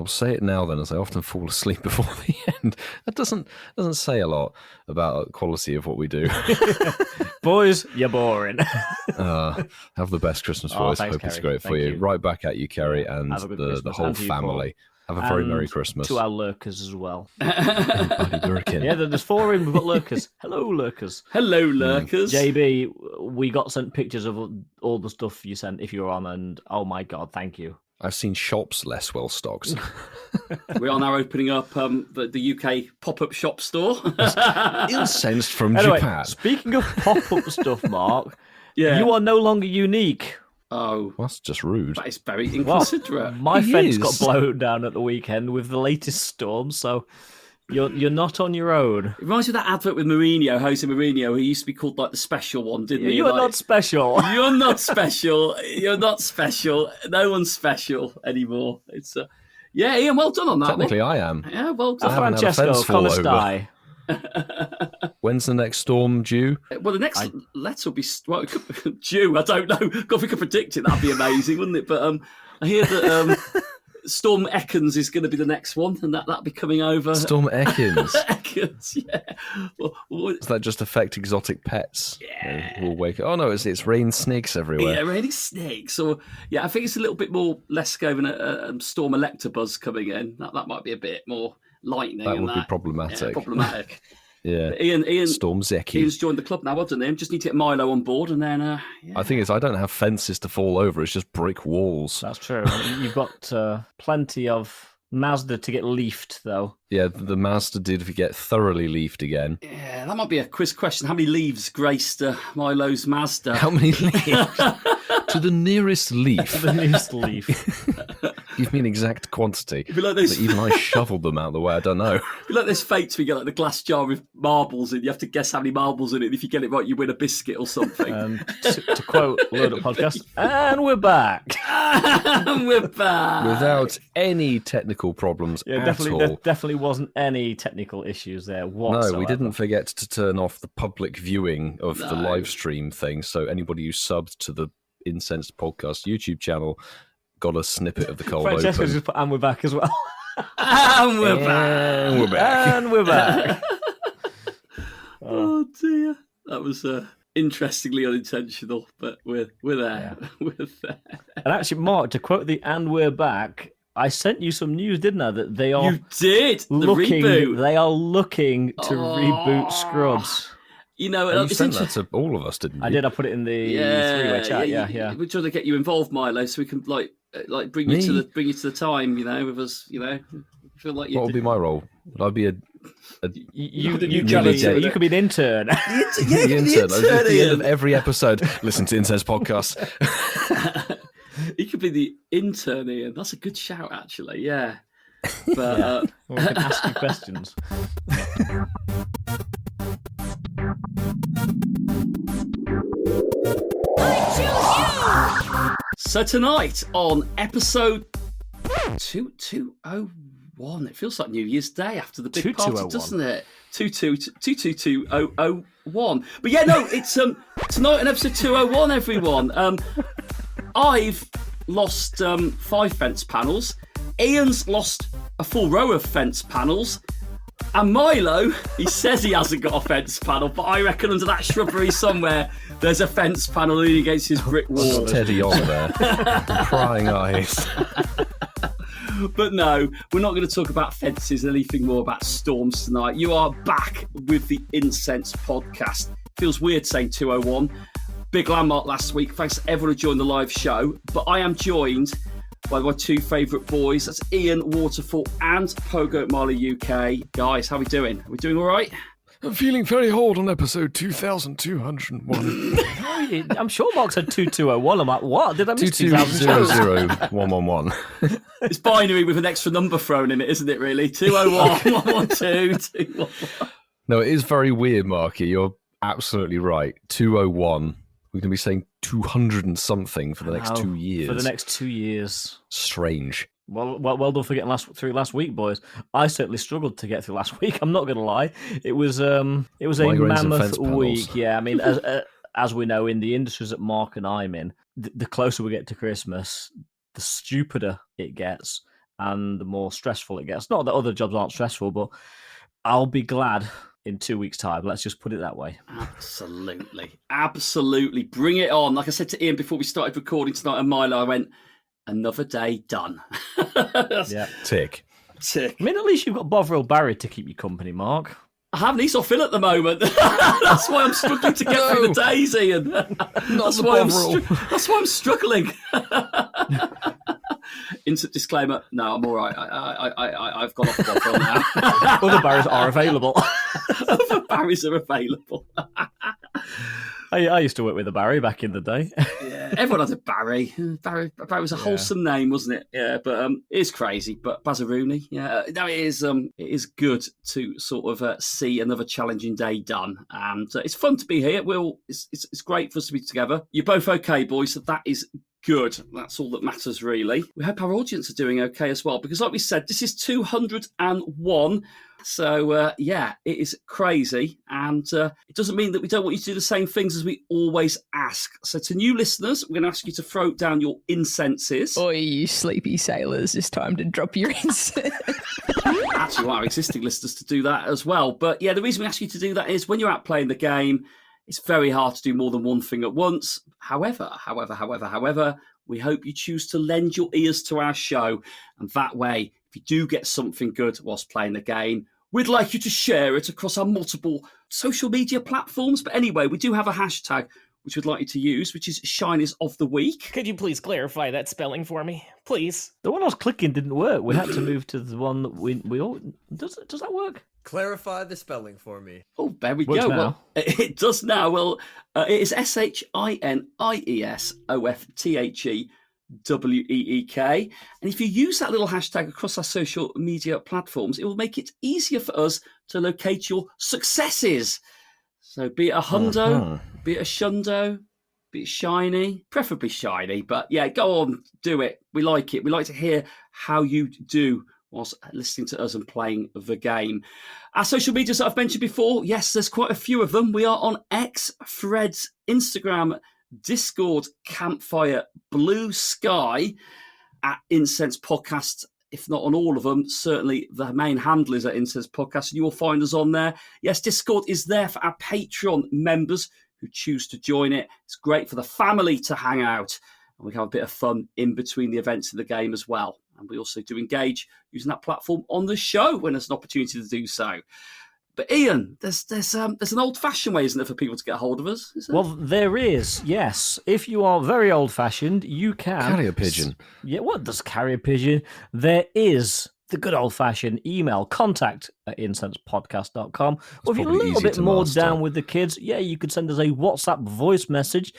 I'll say it now then, as I often fall asleep before the end. That doesn't say a lot about the quality of what we do. Boys, you're boring. Have the best Christmas, boys. Thanks, Hope it's Kerry. great for Thank you. you. Right back at you, Kerry, and Have a good the Christmas, whole and to you, Paul. family. Have a very Merry Christmas. To our lurkers as well. Buddy Lurkin. Yeah, there's 4 in. We've got lurkers. Hello, lurkers. Hello, lurkers. JB, we got sent pictures of all the stuff you sent if you were on, and oh my God, thank you. I've seen shops less well stocked. We are now opening up the UK pop-up shop store. Incensed from Anyway, Japan. speaking of pop-up stuff, Mark, Yeah. you are no longer unique. Oh, Well, that's just rude. that is very inconsiderate. My He fence is. got blown down at the weekend with the latest storm, so you're not on your own. It reminds me of that advert with Mourinho, Jose Mourinho, who used to be called like the special one, didn't he? You're Like, not special. You're not special. You're not special. No one's special anymore. It's yeah, Ian, well done on that Technically, I am. one. Yeah, well I done. haven't had a Francesco, fence fall over. Colostai. When's the next storm due? Well, the next letter will be it could be due. I don't know. God, if we could predict it, that'd be amazing, wouldn't it? But I hear that Storm Ekans is going to be the next one, and that'll be coming over. Storm Ekans. Ekans, yeah. Well, Does that just affect exotic pets? Yeah. We'll wake up. Oh no, it's rain snakes everywhere. yeah, raining snakes. Or yeah, I think it's a little bit more less scary than a Storm Electabuzz coming in. That might be a bit more lightning. That and would be problematic. Yeah, problematic. Yeah. But Ian, Storm Zeki. Ian's joined the club now, hasn't he? Just need to get Milo on board, and then yeah. I think I don't have fences to fall over. It's just brick walls. That's true. You've got plenty of Mazda to get leafed, though. Yeah, the Mazda did get thoroughly leafed again. Yeah, that might be a quiz question. How many leaves graced Milo's Mazda? How many leaves? To the nearest leaf. The nearest leaf. Give me an exact quantity. It'd be like those, Even I shoveled them out of the way. I don't know. it'd be like those fates where you get like the glass jar with marbles in. You have to guess how many marbles in it. If you get it right, you win a biscuit or something. To quote Load Up Podcast, and we're back. And we're back. Without any technical problems Yeah, at definitely, all. there definitely wasn't any technical issues there whatsoever. No, we didn't forget to turn off the public viewing of the live stream thing. So anybody who subbed to the Incensed Podcast YouTube channel got a snippet of the cold Francesco open. just put, and we're back as well. And we're back. And we're back. And we're back. Oh dear, that was interestingly unintentional, but we're there. Yeah. We're there. And actually, Mark, to quote the "and we're back," I sent you some news, didn't I? That they are You did the looking. reboot. They are looking to reboot Scrubs. You know, You it's sent that interesting. to all of us, didn't you? I did. I put it in the three-way chat. Yeah. We're trying to get you involved, Milo, so we can like bring you Me? to the time. You know, with us. You know, I feel like you. What would be my role? Would I be a You the new could janitor. be, you could be an intern. the intern? At the end of every episode, listen to Incest Podcast. You could be the intern, Ian. That's a good shout, actually. Yeah. But We can ask you questions. so tonight on episode 2201, it feels like New Year's Day after the big party, 2201. doesn't it? 222001. But yeah, no, it's tonight on episode 201, everyone. I've lost 5 fence panels. Ian's lost a full row of fence panels. And Milo, he says he hasn't got a fence panel, but I reckon under that shrubbery somewhere, there's a fence panel leaning against his brick wall. Steady on there. Prying eyes. But no, we're not going to talk about fences and anything more about storms tonight. You are back with the Incense podcast. Feels weird saying 201. Big landmark last week. Thanks to everyone who joined the live show. But I am joined by my 2 favourite boys. That's Ian Waterfall and Pogo Milo UK. Guys, how are we doing? Are we doing all right? I'm feeling very old on episode 2201. I'm sure Mark said 2201. I'm like, what? Did I miss 2002? 22001111. It's binary with an extra number thrown in it, isn't it, really? 201, 112, 211. No, it is very weird, Marky. You're absolutely right. 201. We're going to be saying 200 and something for the next 2 years. For the next 2 years. Strange. Well done for getting through last week, boys. I certainly struggled to get through last week. I'm not going to lie. It was a Migraines and mammoth fence panels. week. Yeah, I mean, as we know, in the industries that Mark and I'm in, the closer we get to Christmas, the stupider it gets. and the more stressful it gets. Not that other jobs aren't stressful, but I'll be glad in 2 weeks' time. Let's just put it that way. Absolutely. Bring it on. Like I said to Ian before we started recording tonight on Milo, I went, another day done. Yeah. Tick. Tick. I mean, at least you've got Bovril Barry to keep you company, Mark. I haven't. He's off in at the moment. That's why I'm struggling to get through the days, Ian. That's why I'm struggling. Instant disclaimer. No, I'm all right. I've gone off the Bovril now. Other Barrys are available. Other Barrys are available. I used to work with a Barry back in the day. Yeah, everyone has a Barry. Barry was a wholesome name, wasn't it? Yeah, but it's crazy. But Bazzarooney, yeah, no, it is good to sort of see another challenging day done, and it's fun to be here. It's great for us to be together. You're both okay, boys. So that is good. That's all that matters, really. We hope our audience are doing okay as well, because like we said, this is 201. So, yeah, it is crazy. And it doesn't mean that we don't want you to do the same things as we always ask. So to new listeners, we're going to ask you to throw down your incenses. Oi, you sleepy sailors, it's time to drop your incense. Actually, want our existing listeners to do that as well. But yeah, the reason we ask you to do that is when you're out playing the game, it's very hard to do more than one thing at once. However, we hope you choose to lend your ears to our show. And that way, if you do get something good whilst playing the game, we'd like you to share it across our multiple social media platforms. But anyway, we do have a hashtag which we'd like you to use, which is Shinies of the Week. Could you please clarify that spelling for me? Please. The one I was clicking didn't work. We had to move to the one that we all... Does that work? Clarify the spelling for me. Oh, there we Works go. now. Well, it does now. Well, it is SHINIESOFTHEWEEK. And if you use that little hashtag across our social media platforms, it will make it easier for us to locate your successes. So be it a hundo, be it a shundo, be it shiny, preferably shiny. But yeah, go on, do it. We like it. We like to hear how you do whilst listening to us and playing the game. Our social medias that I've mentioned before, yes, there's quite a few of them. We are on X, Threads, Instagram, Discord, Campfire, Blue Sky, at Incense Podcast. If not on all of them, certainly the main handle is at Incense Podcast, and you will find us on there. Yes, Discord is there for our Patreon members who choose to join it. It's great for the family to hang out, and we have a bit of fun in between the events of the game as well. And we also do engage using that platform on the show when there's an opportunity to do so. But Ian, there's an old-fashioned way, isn't there, for people to get a hold of us? Is there? Well, there is, yes. If you are very old-fashioned, you can... Carrier pigeon. Yeah, what does carrier pigeon? There is the good old-fashioned email, contact@incensepodcast.com. Or if you're a probably little easy bit to more master. down with the kids, yeah, you could send us a WhatsApp voice message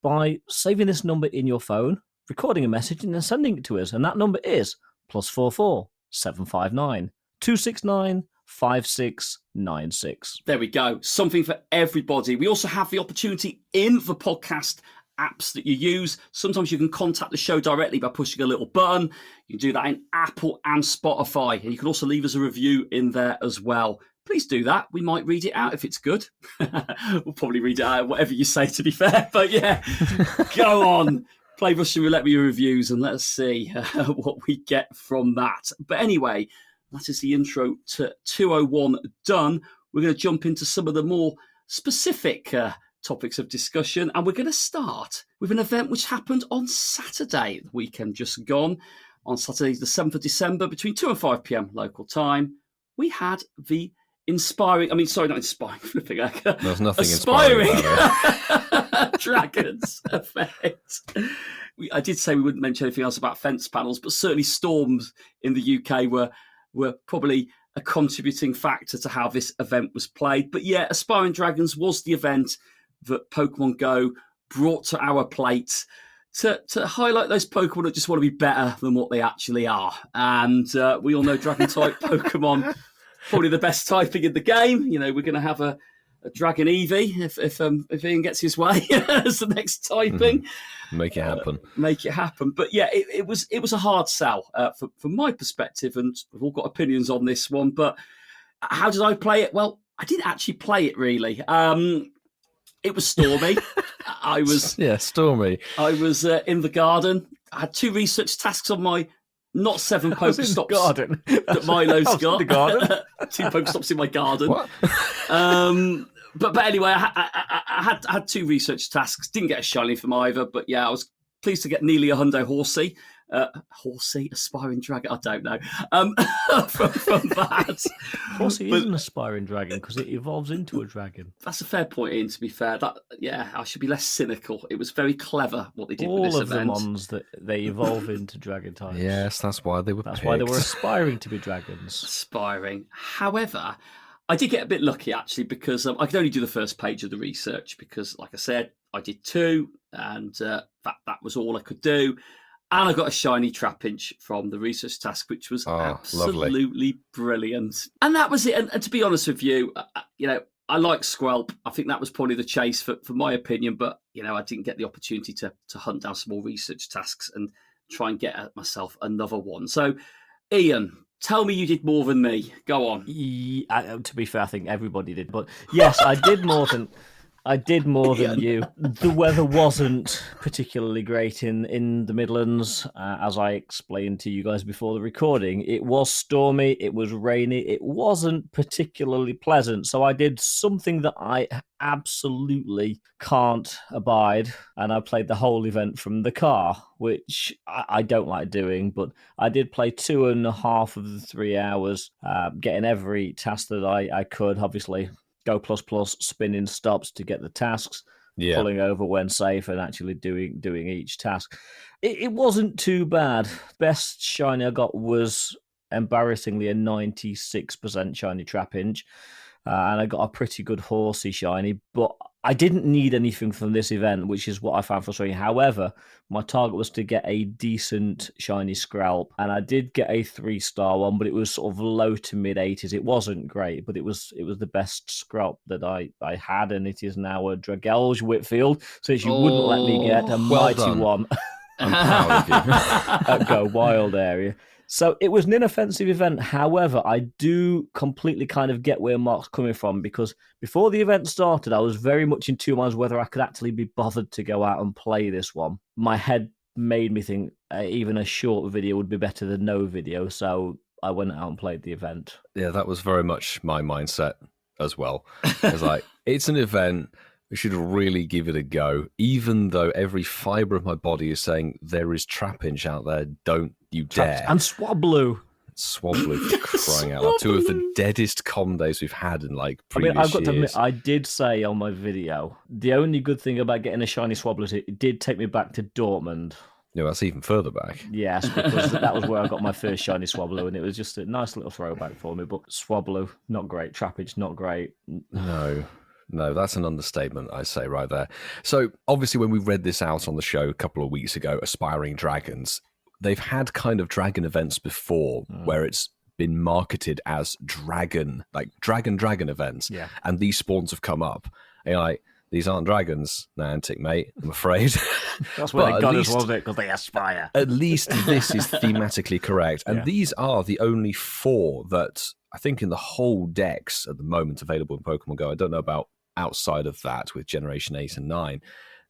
by saving this number in your phone, recording a message, and then sending it to us. And that number is +44 759 269 5696. There we go. Something for everybody. We also have the opportunity in the podcast apps that you use. Sometimes you can contact the show directly by pushing a little button. You can do that in Apple and Spotify. And you can also leave us a review in there as well. Please do that. We might read it out if it's good. We'll probably read it out, whatever you say, to be fair. But yeah, go on. Play Russian roulette with your reviews and let's see what we get from that. But anyway, that is the intro to 201 done. We're going to jump into some of the more specific topics of discussion. And we're going to start with an event which happened on Saturday, the weekend just gone. On Saturday, the 7th of December, between 2 and 5 p.m. local time, we had the flipping heck. There's nothing inspiring about it. Dragons effect. I did say we wouldn't mention anything else about fence panels, but certainly storms in the UK were probably a contributing factor to how this event was played. But yeah, Aspiring Dragons was the event that Pokemon Go brought to our plate to highlight those Pokemon that just want to be better than what they actually are. And we all know Dragon-type Pokemon, probably the best typing in the game. You know, we're going to have a Dragon Eevee if Ian gets his way as the next typing. Make it happen. Make it happen. But yeah, it was a hard sell from my perspective, and we've all got opinions on this one. But how did I play it? Well, I didn't actually play it really. It was stormy. Stormy. I was in the garden. I had 2 research tasks on my Not 7 I was in the Pokestops garden. that Milo's I was in got. the garden. 2 Pokestops in my garden. What? But anyway, I had 2 research tasks. Didn't get a shiny from either, but yeah, I was pleased to get nearly a hundo horsey. Horsey, aspiring dragon, I don't know. From that. Horsey is an aspiring dragon because it evolves into a dragon. That's a fair point, Ian, to be fair. I should be less cynical. It was very clever what they did with All this of event. the mons that they evolve into dragon types. Yes, that's why they were That's why they were picked. aspiring to be dragons. Aspiring. However, I did get a bit lucky, actually, because I could only do the first page of the research because, like I said, I did 2, and that was all I could do. And I got a shiny Trapinch from the research task, which was absolutely brilliant. And that was it. And to be honest with you, I like Squelp. I think that was probably the chase for my opinion. But, I didn't get the opportunity to hunt down some more research tasks and try and get myself another one. So, Ian, tell me you did more than me. Go on. To be fair, I think everybody did. But yes, I did more than... you. The weather wasn't particularly great in the Midlands, as I explained to you guys before the recording. It was stormy, it was rainy, it wasn't particularly pleasant. So I did something that I absolutely can't abide, and I played the whole event from the car, which I don't like doing, but I did play 2.5 of the 3 hours, getting every task that I could, obviously. Go plus spinning stops to get the tasks, pulling over when safe, and actually doing each task. It wasn't too bad. Best shiny I got was embarrassingly a 96% shiny Trapinch, and I got a pretty good horsey shiny, but I didn't need anything from this event, which is what I found frustrating. However, my target was to get a decent shiny Scralp, and I did get a 3-star one, but it was sort of low to mid 80s. It wasn't great, but it was the best Scralp that I had, and it is now a Dragelge Whitfield, since you wouldn't let me get a mighty done. one I'm proud of you. at Go Wild area. So it was an inoffensive event. However, I do completely kind of get where Mark's coming from, because before the event started, I was very much in 2 minds whether I could actually be bothered to go out and play this one. My head made me think even a short video would be better than no video, so I went out and played the event. Yeah, that was very much my mindset as well. It's like, it's an event. We should really give it a go, even though every fibre of my body is saying there is Trapinch out there. Don't you dare. And Swablu. Swablu, for crying out loud. 2 of the deadest com days we've had in previous I've got years. to admit, I did say on my video, the only good thing about getting a shiny Swablu is it did take me back to Dortmund. No, that's even further back. Yes, because that was where I got my first shiny Swablu, and it was just a nice little throwback for me. But Swablu, not great. Trapinch, not great. No, that's an understatement, I say right there. So obviously when we read this out on the show a couple of weeks ago, Aspiring Dragons, they've had kind of dragon events before where it's been marketed as dragon events. Yeah. And these spawns have come up. And you're like, these aren't dragons, Niantic, mate, I'm afraid. That's where they got us, wasn't it? Because they aspire. At least this is thematically correct. And these are the only 4 that I think in the whole decks at the moment available in Pokemon Go. I don't know about outside of that with Generation 8 and 9.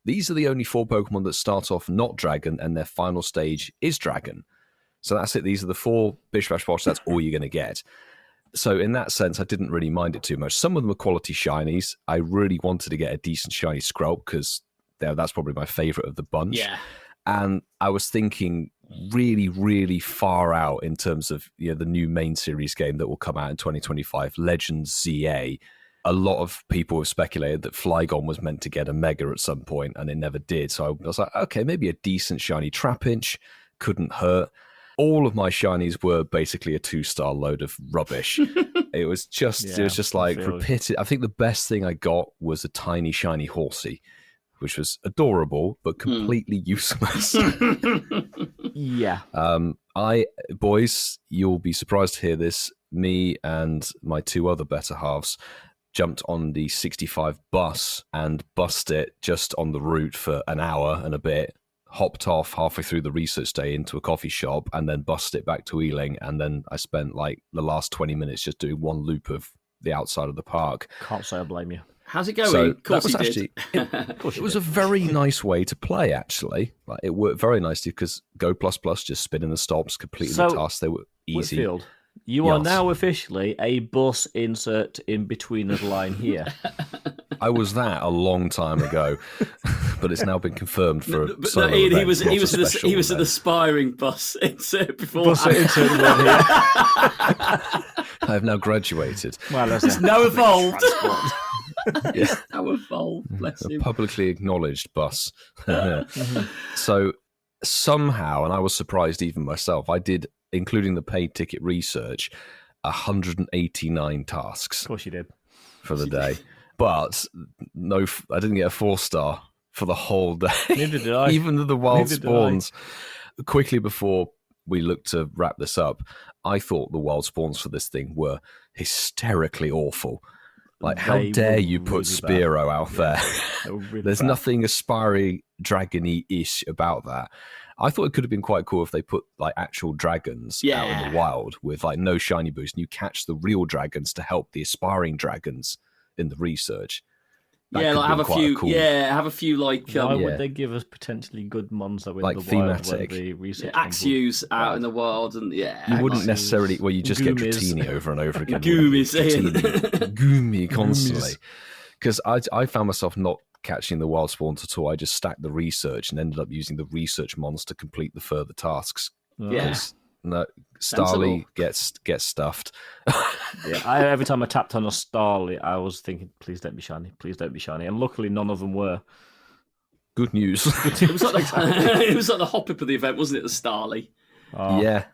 These are the only 4 Pokemon that start off not Dragon and their final stage is Dragon. So that's it. These are the 4 Bish Bash Bosh. That's all you're going to get. So in that sense, I didn't really mind it too much. Some of them are quality shinies. I really wanted to get a decent shiny Skrelp because that's probably my favorite of the bunch. Yeah. And I was thinking really, really far out in terms of the new main series game that will come out in 2025, Legends ZA. A lot of people have speculated that Flygon was meant to get a Mega at some point, and it never did. So I was like, okay, maybe a decent shiny Trapinch couldn't hurt. All of my shinies were basically a 2-star load of rubbish. It was just like repetitive. I think the best thing I got was a tiny shiny Horsey, which was adorable but completely useless. Yeah. Boys, you'll be surprised to hear this. Me and my 2 other better halves jumped on the 65 bus and bussed it just on the route for an hour and a bit, hopped off halfway through the research day into a coffee shop, and then bussed it back to Ealing. And then I spent the last 20 minutes just doing one loop of the outside of the park. Can't say I blame you. How's it going? So Of course that was he did. it was a very nice way to play, actually. Like, it worked very nicely because Go++ just spinning the stops, completing the tasks. They were easy. Whitfield, you are Yes. now officially a bus insert in between the line here. I was that a long time ago, but it's now been confirmed for a But solo no, Ian, event, he was not a special an event. aspiring bus insert before. Bus insert one here. I have now graduated. Well, that's It's now evolved. Yeah. Now evolved. Bless A him. publicly acknowledged bus. So somehow, and I was surprised even myself, I did, including the paid ticket research, 189 tasks Of course you did. for the day. But no, I didn't get a 4-star for the whole day. Neither did I. Even though the wild Neither did I. spawns. Quickly before we look to wrap this up, I thought the wild spawns for this thing were hysterically awful. Like, how They dare were you put really bad. Spearow out there? They were really There's bad. nothing aspiring dragony-ish about that. I thought it could have been quite cool if they put like actual dragons out in the wild with like no shiny boost, and you catch the real dragons to help the aspiring dragons in the research. That Yeah, could like have have been a quite few. cool- Have a few like Why Yeah. would they give us potentially good mons though in Like the wild thematic. when the research ones were Axews out bad? in the wild, and You like- wouldn't necessarily. Well, you just get Goomies. Dratini over and over again. Goomies, Goomy constantly. Because I found myself not catching the wild spawns at all. I just stacked the research and ended up using the research mons to complete the further tasks. Yeah. 'Cause, no, Sensible. Starly gets stuffed. Yeah, every time I tapped on a Starly, I was thinking, please don't be shiny, please don't be shiny. And luckily, none of them were. Good news. It was like it was like the hop up of the event, wasn't it? The Starly. Oh. Yeah.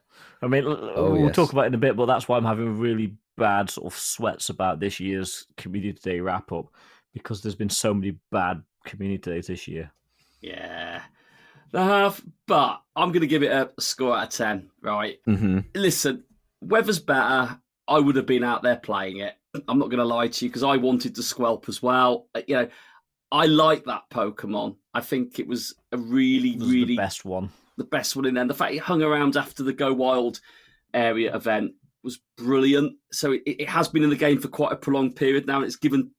I mean, we'll yes. talk about it in a bit, but that's why I'm having really bad sort of sweats about this year's Community Day wrap up because there's been so many bad Community Days this year. Yeah. They have, but I'm going to give it a score out of 10, right? Mm-hmm. Listen, weather's better. I would have been out there playing it. I'm not going to lie to you because I wanted to Squelp as well. You know, I like that Pokemon. I think it was a really, It was really the best one. the best one in there. The fact it hung around after the Go Wild area event was brilliant. So it has been in the game for quite a prolonged period now, and it's given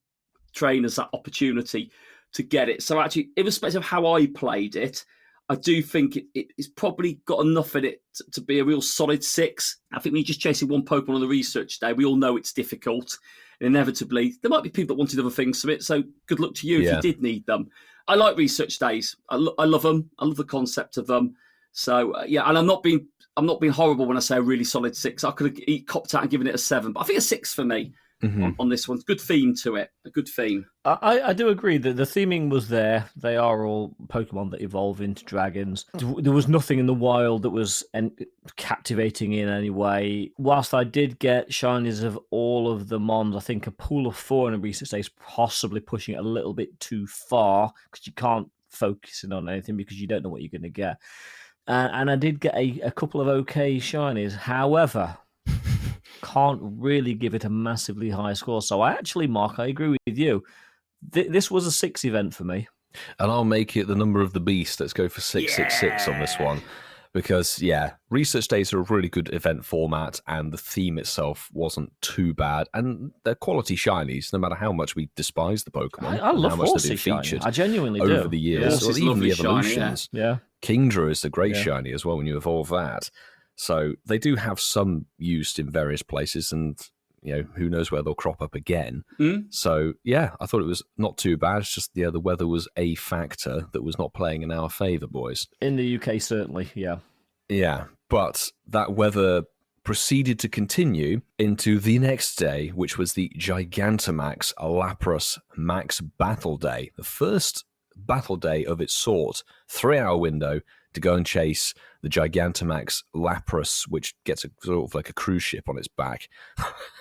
trainers that opportunity to get it. So actually, irrespective of how I played it, I do think it's probably got enough in it to be a real solid 6. I think when you're just chasing one Pokemon on the research day, we all know it's difficult. And inevitably, there might be people that wanted other things from it. So good luck to you if you did need them. I like research days. I love them. I love the concept of them. So yeah, and I'm not being horrible when I say a really solid 6. I could have copped out and given it a 7, but I think a 6 for me on this one. Good theme to it. A good theme. I do agree that the theming was there. They are all Pokemon that evolve into dragons. There was nothing in the wild that was captivating in any way. Whilst I did get shinies of all of the mons, I think a pool of 4 in a research day is possibly pushing it a little bit too far because you can't focus in on anything because you don't know what you're going to get. And I did get a couple of okay shinies. However, can't really give it a massively high score. So I actually, Mark, I agree with you. This was a 6 event for me. And I'll make it the number of the beast. Let's go for 666 on this one. Because, research days are a really good event format, and the theme itself wasn't too bad. And they're quality shinies, no matter how much we despise the Pokemon. I love how much Horsey they've been shiny. featured I genuinely over do. the years. Horsey's Or even the lovely shiny, evolutions. Yeah. Kingdra is the great shiny as well when you evolve that. So they do have some used in various places, and who knows where they'll crop up again. So I thought it was not too bad. It's just the weather was a factor that was not playing in our favour, boys. In the UK, certainly, yeah. Yeah, but that weather proceeded to continue into the next day, which was the Gigantamax Lapras Max Battle Day, the first battle day of its sort. 3-hour window to go and chase the Gigantamax Lapras, which gets a sort of like a cruise ship on its back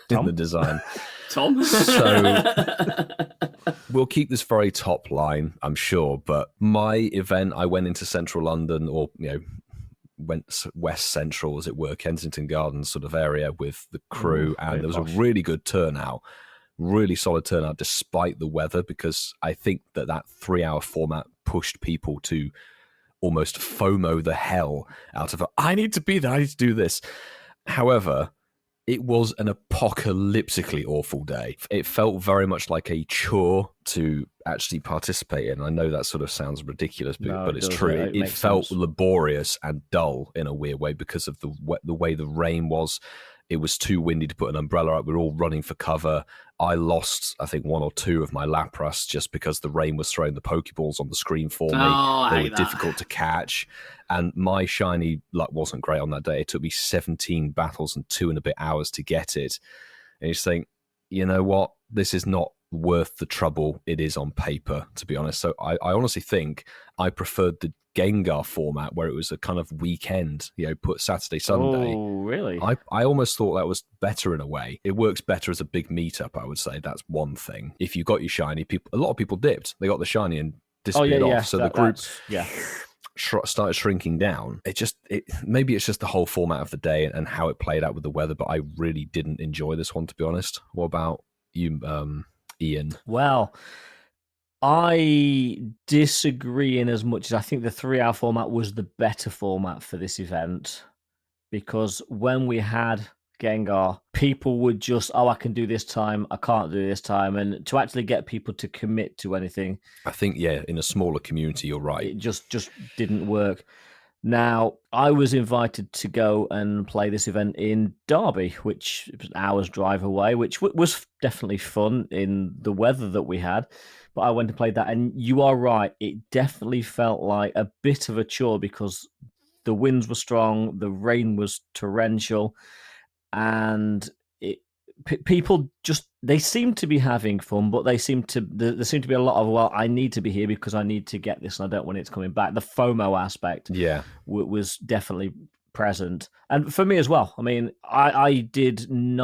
in the design. Tom? So we'll keep this very top line, I'm sure, but my event, I went into central London, or went west central, as it were, Kensington Gardens sort of area with the crew, and there was a really good turnout, really solid turnout despite the weather, because I think that 3-hour format pushed people to almost FOMO the hell out of it. I need to be there, I need to do this. However, It was an apocalyptically awful day. It felt very much like a chore to actually participate in. I know that sort of sounds ridiculous, but it's true. It felt laborious and dull in a weird way because of the way the rain was. It was too windy to put an umbrella up. We were all running for cover. I lost, I think, 1 or 2 of my Lapras just because the rain was throwing the Pokeballs on the screen for me. They were difficult to catch. And my shiny luck wasn't great on that day. It took me 17 battles and 2 and a bit hours to get it. And you just think, you know what? This is not worth the trouble it is on paper, to be honest. So I honestly think I preferred the Gengar format where it was a kind of weekend, put Saturday, Sunday. Oh, really? I almost thought that was better in a way. It works better as a big meetup, I would say. That's one thing. If you got your shiny, a lot of people dipped. They got the shiny and disappeared off. So the group started shrinking down. Maybe it's just the whole format of the day and how it played out with the weather, but I really didn't enjoy this one, to be honest. What about you, Ian? Well, I disagree in as much as I think the 3-hour format was the better format for this event, because when we had Gengar, people would just, I can do this time, I can't do this time, and to actually get people to commit to anything, I think, in a smaller community, you're right. It just didn't work. Now, I was invited to go and play this event in Derby, which was an hour's drive away, which was definitely fun in the weather that we had. But I went and played that, and you are right. It definitely felt like a bit of a chore because the winds were strong, the rain was torrential, and people they seem to be having fun, but there seem to be a lot of, I need to be here because I need to get this and I don't want it coming back. The FOMO aspect was definitely present. And for me as well. I mean, I did 10.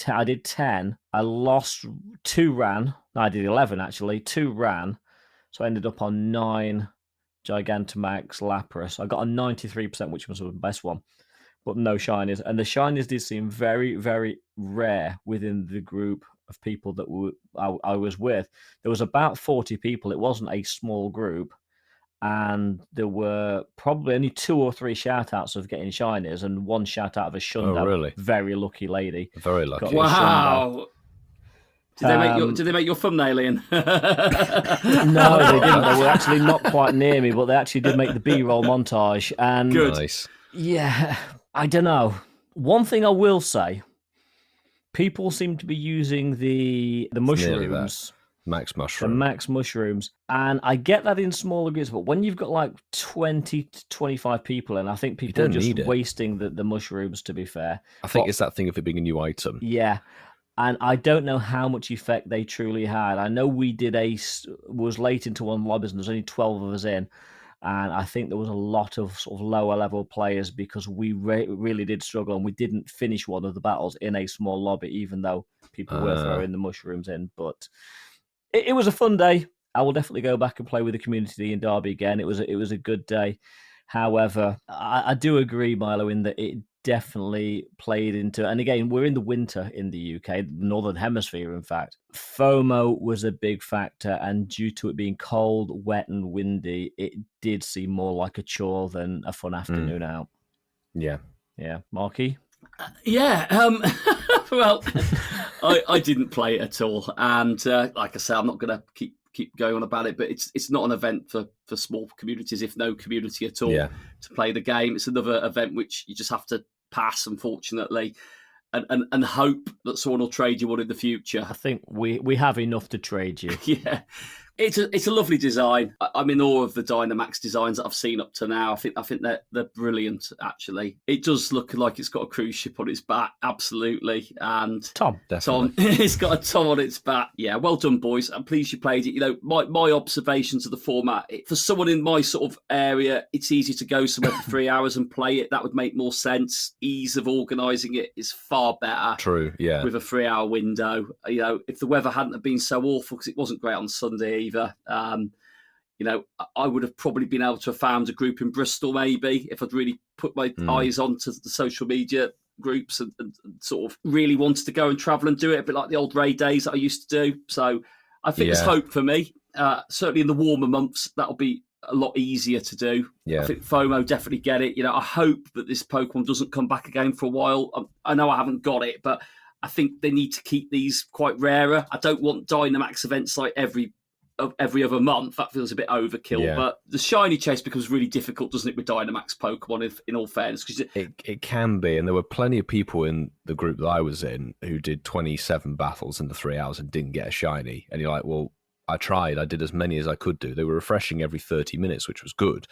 I did 10. I lost 2 ran. No, I did 11 actually. 2 ran. So I ended up on 9 Gigantamax Lapras. I got a 93%, which was the best one, but no shinies. And the shinies did seem very, very rare within the group of people that I was with. There was about 40 people. It wasn't a small group. And there were probably only 2 or 3 shout-outs of getting shinies and 1 shout-out of a Shunda. Oh, really? Very lucky lady. Very lucky. Wow. Did they make your thumbnail, Ian? No, they didn't. They were actually not quite near me, but they actually did make the B-roll montage. And good. Nice. Yeah, I don't know. One thing I will say, people seem to be using the mushrooms. Max mushroom. The max mushrooms. And I get that in smaller groups, but when you've got like 20 to 25 people in, I think people are just wasting the mushrooms, to be fair. I think it's that thing of it being a new item. Yeah. And I don't know how much effect they truly had. I know we was late into one lobbies and there's only 12 of us in. And I think there was a lot of sort of lower level players because we really did struggle and we didn't finish one of the battles in a small lobby, even though people were throwing the mushrooms in. But it was a fun day. I will definitely go back and play with the community in Derby again. It was a good day. However, I do agree, Milo, in that it definitely played into, and again, we're in the winter in the UK, the Northern Hemisphere, in fact. FOMO was a big factor, and due to it being cold, wet, and windy, it did seem more like a chore than a fun afternoon out. Yeah. Yeah. Marky? Well, I didn't play it at all. And like I say, I'm not going to keep going on about it, but it's not an event for small communities, if no community at all, to play the game. It's another event which you just have to pass, unfortunately, and hope that someone will trade you one in the future. I think we have enough to trade you. Yeah. It's a lovely design. I'm in awe of the Dynamax designs that I've seen up to now. I think they're brilliant, actually. It does look like it's got a cruise ship on its back, absolutely. And Tom, it's got a Tom on its back. Yeah, well done, boys. I'm pleased you played it. You know, my observations of the format, for someone in my sort of area, it's easy to go somewhere for 3 hours and play it. That would make more sense. Ease of organising it is far better. True, yeah. With a 3-hour window. You know, if the weather hadn't have been so awful, because it wasn't great on Sunday either, you know, I would have probably been able to have found a group in Bristol maybe if I'd really put my eyes onto the social media groups and sort of really wanted to go and travel and do it, a bit like the old raid days that I used to do. So I think there's hope for me. Certainly in the warmer months, that'll be a lot easier to do. Yeah. I think FOMO definitely get it. I hope that this Pokemon doesn't come back again for a while. I know I haven't got it, but I think they need to keep these quite rarer. I don't want Dynamax events like every other month. That feels a bit overkill. Yeah. But the shiny chase becomes really difficult, doesn't it, with Dynamax Pokemon, if, in all fairness? Cause it can be, and there were plenty of people in the group that I was in who did 27 battles in the 3 hours and didn't get a shiny. And you're like, well, I tried. I did as many as I could do. They were refreshing every 30 minutes, which was good.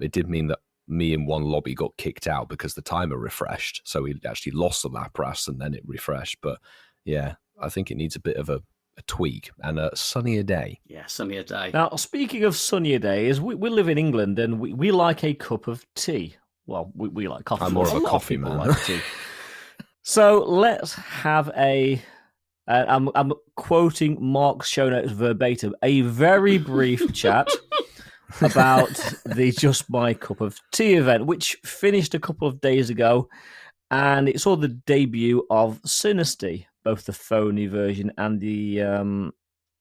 It did mean that me in one lobby got kicked out because the timer refreshed. So we actually lost the Lapras and then it refreshed. But yeah, I think it needs a bit of a tweak and a sunnier day. Yeah, sunnier day. Now, speaking of sunnier days, we live in England and we like a cup of tea. Well, we like coffee. I'm more of a lot coffee people man. Like tea. So let's have I'm quoting Mark's show notes verbatim, a very brief chat about the Just My Cup of Tea event, which finished a couple of days ago, and it saw the debut of Sinisty, both the phony version and the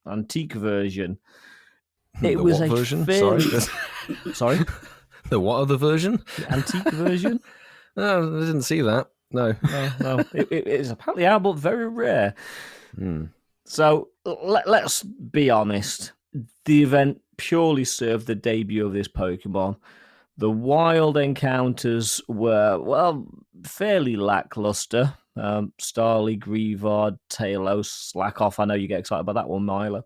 antique version. It The was what a version? fairly... Sorry. Sorry? The what other version? The antique version? No, I didn't see that. No. No. It's apparently out, but very rare. So let's be honest. The event purely served the debut of this Pokemon. The wild encounters were, well, fairly lackluster. Starly, Greavard, Talos, Slack Off. I know you get excited about that one, Milo.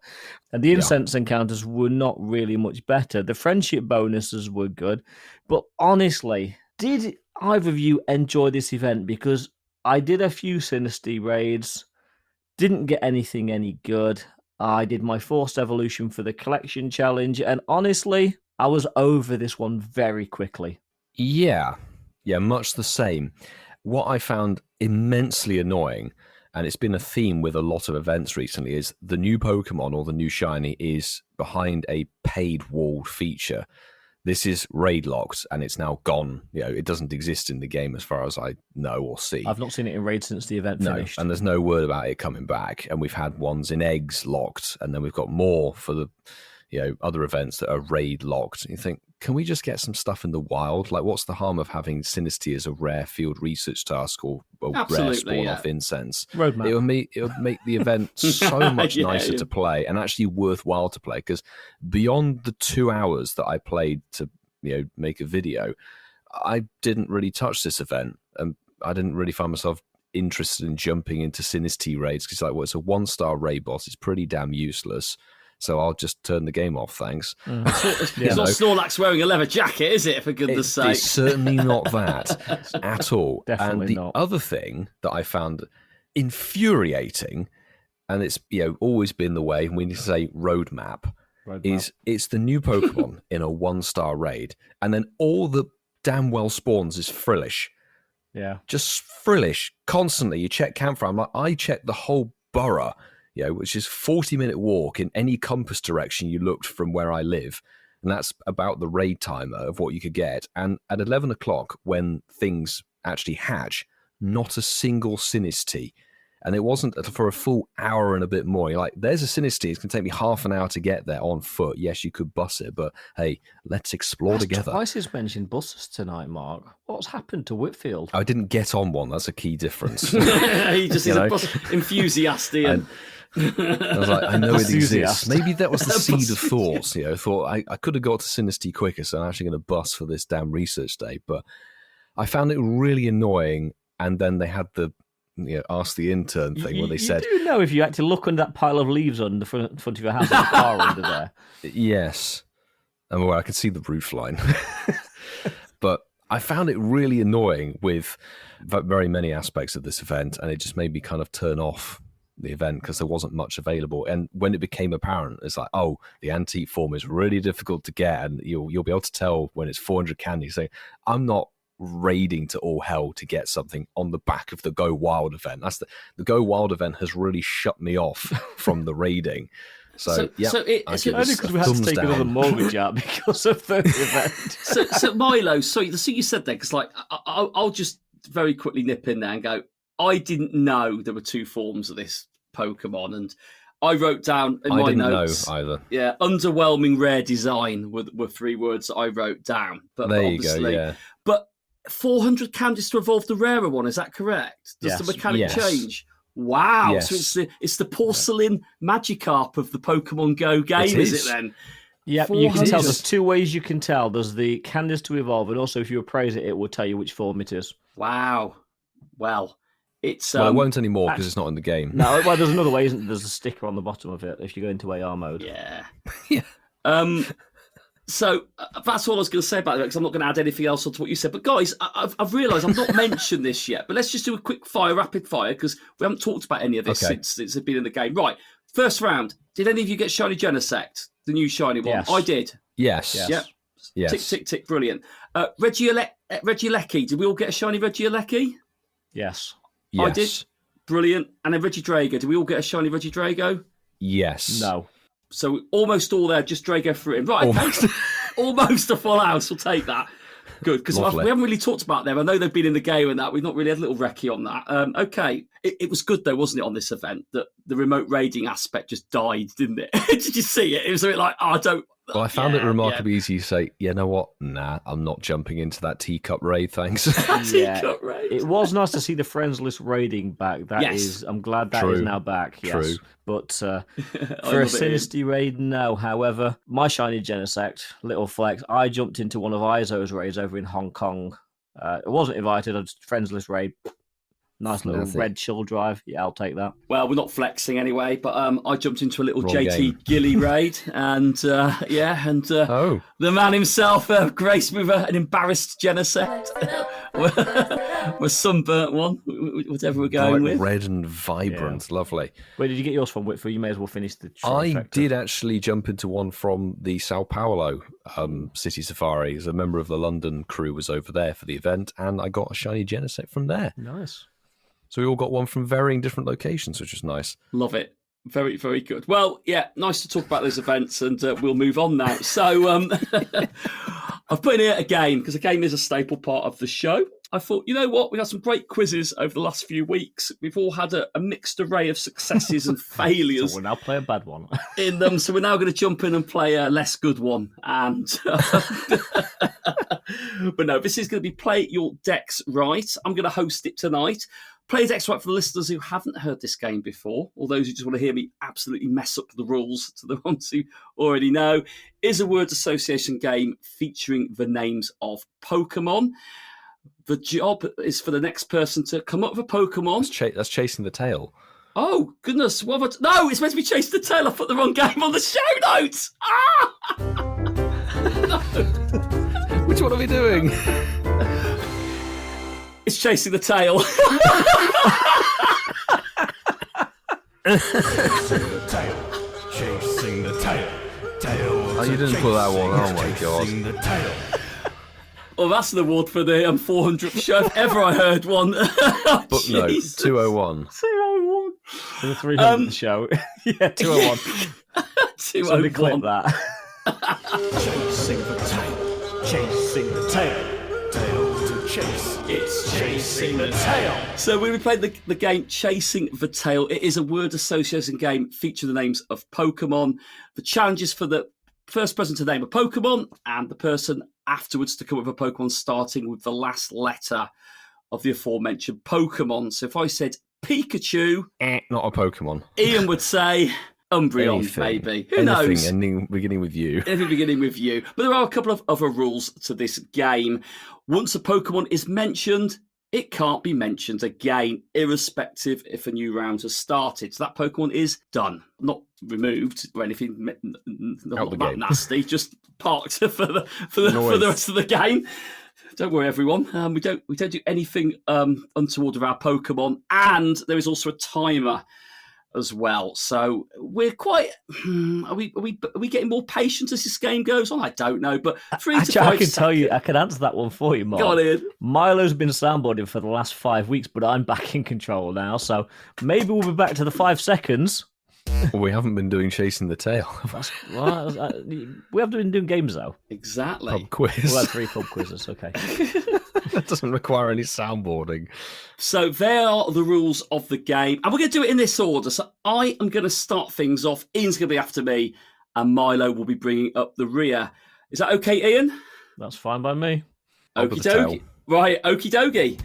And the incense encounters were not really much better. The friendship bonuses were good. But honestly, did either of you enjoy this event? Because I did a few Sinisty raids, didn't get anything any good. I did my forced evolution for the collection challenge, and honestly, I was over this one very quickly. Yeah, much the same. What I found immensely annoying, and it's been a theme with a lot of events recently, is the new Pokemon or the new shiny is behind a paid walled feature. This is raid locked and it's now gone. It doesn't exist in the game as far as I know or see. I've not seen it in raid since the event finished. And there's no word about it coming back. And we've had ones in eggs locked, and then we've got more for the other events that are raid locked. And you think, can we just get some stuff in the wild? Like, what's the harm of having Sinisty as a rare field research task or a rare spawn off incense? Roadmap. It would make the event so much nicer to play and actually worthwhile to play, because beyond the 2 hours that I played to make a video, I didn't really touch this event, and I didn't really find myself interested in jumping into Sinisty raids, because it's a 1-star raid boss. It's pretty damn useless. So I'll just turn the game off, thanks. It's not Snorlax wearing a leather jacket, is it, for goodness sake? It's certainly not that at all. Definitely and the not. other thing that I found infuriating, and it's always been the way, and we need to say roadmap, is it's the new Pokemon in a 1-star raid, and then all the damn well spawns is Frillish. Yeah. Just Frillish constantly. You check campfire. I checked the whole borough, which is 40-minute walk in any compass direction you looked from where I live. And that's about the raid timer of what you could get. And at 11 o'clock, when things actually hatch, not a single Sinisty. And it wasn't for a full hour and a bit more. You're like, there's a Sinisty. It's going to take me half an hour to get there on foot. Yes, you could bus it, but hey, let's explore together. Twice has mentioned buses tonight, Mark. What's happened to Whitfield? I didn't get on one. That's a key difference. He just is a bus enthusiastic. And I was like, I know it exists. Maybe that was the seed of thoughts. Thought I could have got to Sinisty quicker, so I'm actually going to bus for this damn research day. But I found it really annoying. And then they had the ask the intern thing where they said, "You do know if you had to look under that pile of leaves on the front of your house, there's a car under there." Yes, and I could see the roof line. But I found it really annoying with very many aspects of this event, and it just made me kind of turn off the event because there wasn't much available. And when it became apparent, it's like, oh, the antique form is really difficult to get, and you'll be able to tell when it's 400 candy. So I'm not raiding to all hell to get something on the back of the Go Wild event. That's the Go Wild event has really shut me off from the raiding. So it's only because we had to take another mortgage out because of the event. So Milo, sorry, the thing you said there, because I'll just very quickly nip in there and go, I didn't know there were two forms of this Pokemon, and I wrote down in I my didn't notes. know either. Yeah, underwhelming rare design were 3 words that I wrote down. But There you obviously, go, yeah. But 400 candies to evolve the rarer one, is that correct? Does Yes. the mechanic Yes. change? Wow. Yes. So it's the porcelain Magikarp of the Pokemon Go game, is it then? Yeah, you can 400. tell. There's 2 ways you can tell. There's the candies to evolve, and also if you appraise it, it will tell you which form it is. Wow. Well, it's Well, it won't anymore because it's not in the game. No, well, there's another way, isn't there? There's a sticker on the bottom of it if you go into AR mode. yeah. Yeah. So that's all I was going to say about it, because I'm not going to add anything else onto what you said. But guys, I've realised I've not mentioned this yet. But let's just do a quick fire, rapid fire, because we haven't talked about any of this since it's been in the game. Right, first round. Did any of you get Shiny Genesect, the new shiny one? Yes. I did. Yes. Yep. Yes. Tick, tick, tick. Brilliant. Regieleki. Did we all get a shiny Regieleki? Yes. Yes. I did. Brilliant. And then Regidrago. Did we all get a shiny Regidrago? Yes. No. So almost all there, just Drago through it. Right, okay. Almost a full house. We'll take that. Good, because we Lovely. haven't really talked about them. I know they've been in the game and that. We've not really had a little recce on that. Okay. It was good, though, wasn't it, on this event, that the remote raiding aspect just died, didn't it? Did you see it? It was a bit like, oh, I don't... Well, I found it remarkably easy to say, you know what? Nah, I'm not jumping into that teacup raid, thanks. Yeah. Teacup raid. It was nice to see the friends list raiding back. That is, I'm glad that is True. now back. Yes. True. But for a love it, Sinisty raid, no. However, my shiny Genesect, little flex, I jumped into one of Izo's raids over in Hong Kong. It wasn't invited. I just friends list raid. Nice little Nothing. red chill drive. Yeah, I'll take that. Well, we're not flexing anyway, but I jumped into a little Wrong JT game. Gilly raid, and Oh. the man himself graced me with an embarrassed Genesect. We're sunburnt one, whatever we're going Bright with. red and vibrant. Lovely. Where did you get yours from, Whitford? You may as well finish the I trifecta. did actually jump into one from the Sao Paulo City Safari. As a member of the London crew was over there for the event, and I got a shiny Genesect from there. Nice. So we all got one from varying different locations, which was nice. Love it. Very, very good. Well, yeah, nice to talk about those events, and we'll move on now. So I've put in here a game, because a game is a staple part of the show. I thought, you know what? We've had some great quizzes over the last few weeks. We've all had a mixed array of successes and failures So we'll now play a bad one. in them. So we're now going to jump in and play a less good one. And but no, this is going to be Play Your Decks Right. I'm going to host it tonight. Play Your Decks Right for the listeners who haven't heard this game before, or those who just want to hear me absolutely mess up the rules to the ones who already know, is a word association game featuring the names of Pokemon. The job is for the next person to come up with a Pokemon. That's chasing the tail. Oh, goodness. What have no, it's meant to be Chase the Tail. I put the wrong game on the show notes. Ah! Which one are we doing? It's Chasing the Tail. Chasing the tail. Tail. Oh, you didn't pull that one. Oh, my God. Chasing the tail. Well, that's an award for the 400th show if ever I heard one. Booknote Jesus. 201. 201. For the 300th show. Yeah, 201. Somebody clip 201. that. Chasing the tail. Chasing the tail. Tail to chase. It's chasing the tail. So we played the game Chasing the Tail. It is a word association game featuring the names of Pokemon. The challenge is for the first person to name a Pokemon and the person afterwards to come up with a Pokemon starting with the last letter of the aforementioned Pokemon. So if I said Pikachu, Not a Pokemon. Ian would say Umbreon, Anything. maybe. Who Anything knows? ending, beginning with you. Anything beginning with you. But there are a couple of other rules to this game. Once a Pokemon is mentioned, it can't be mentioned again, irrespective if a new round has started. So that Pokemon is done, not removed or anything. Not the that game. nasty, just parked for the rest of the game. Don't worry, everyone. We don't do anything untoward with our Pokemon, and there is also a timer as well. So we're quite. Are we getting more patient as this game goes on? I don't know, but 3 to Actually, 5 I can tell you, seconds. I can answer that one for you, Mark. Go on, Ian. Milo's been soundboarding for the last 5 weeks, but I'm back in control now. So maybe we'll be back to the 5 seconds. Well, we haven't been doing chasing the tail. We haven't been doing games though. Exactly. Pub quiz. We'll have 3 pub quizzes. Okay. That doesn't require any soundboarding. So there are the rules of the game. And we're going to do it in this order. So I am going to start things off. Ian's going to be after me. And Milo will be bringing up the rear. Is that okay, Ian? That's fine by me. Okie dokie. Right, okie dokie.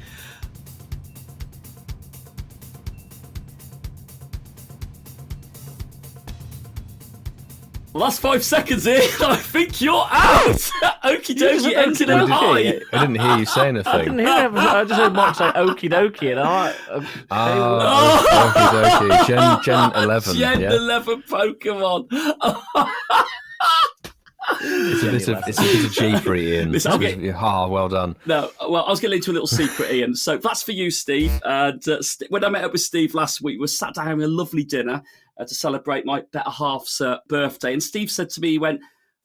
Last 5 seconds, Ian. I think you're out. Okie dokie, ends in a high. I didn't hear you say anything. I didn't hear it. I just heard Mark say okie dokie, and I. Okie dokie. Gen 11. Gen yeah. 11 Pokemon. It's a bit of G for Ian. Well done. No, well, I was getting into a little secret, Ian. So that's for you, Steve. And when I met up with Steve last week, we sat down having a lovely dinner to celebrate my better half's birthday. And Steve said to me, he went,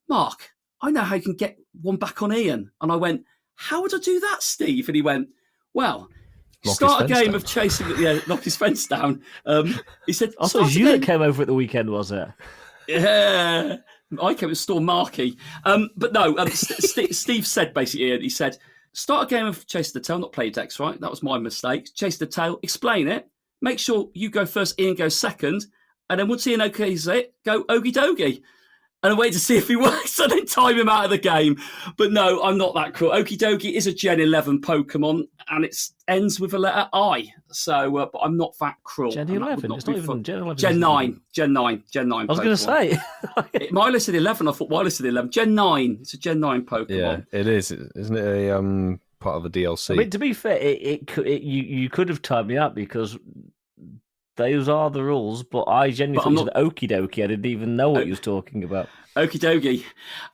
Mark, I know how you can get one back on Ian. And I went, how would I do that, Steve? And he went, well, start a game of chasing, knock his fence down. He said, I thought it was you that came over at the weekend, was it? Yeah. I came to Storm Marquee. But no, Steve said basically, Ian, he said, start a game of Chase the Tail, not Pokédex, right? That was my mistake. Chase the Tail, explain it. Make sure you go first, Ian goes second. And then once Ian okays it, go okie dokie. And I wait to see if he works and then time him out of the game. But no, I'm not that cruel. Okie dokie is a Gen 11 Pokemon and it ends with a letter I. So, but I'm not that cruel. Gen 11? It's not even Gen 11. Gen 9. Gen 9 I was going to say. Milo said 11. I thought Milo said 11. Gen 9. It's a Gen 9 Pokemon. Yeah, it is. Isn't it a part of the DLC? I mean, to be fair, you could have timed me up because those are the rules, but I genuinely thought you said okie dokie. I didn't even know what you was talking about. Okie dokie.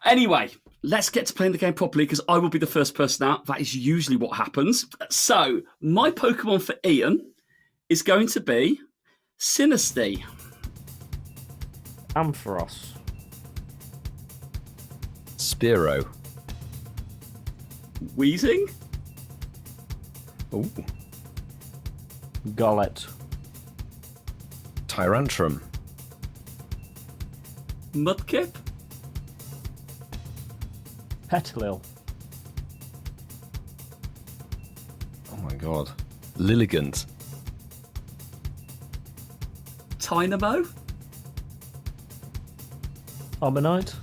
Anyway, let's get to playing the game properly because I will be the first person out. That is usually what happens. So, my Pokemon for Ian is going to be Sinistea. Ampharos. Spearow. Wheezing. Ooh. Golett. Tyrantrum. Mudkip. Petilil. Oh my god. Lilligant. Dynamo. Arbonite.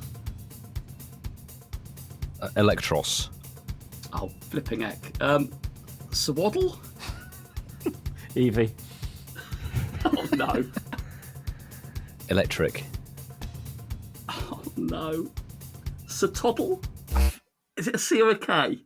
Electros. Oh, flipping heck. Swaddle. Eevee. Oh no. Electric. Oh no. Satoddle. Is it a C or a K?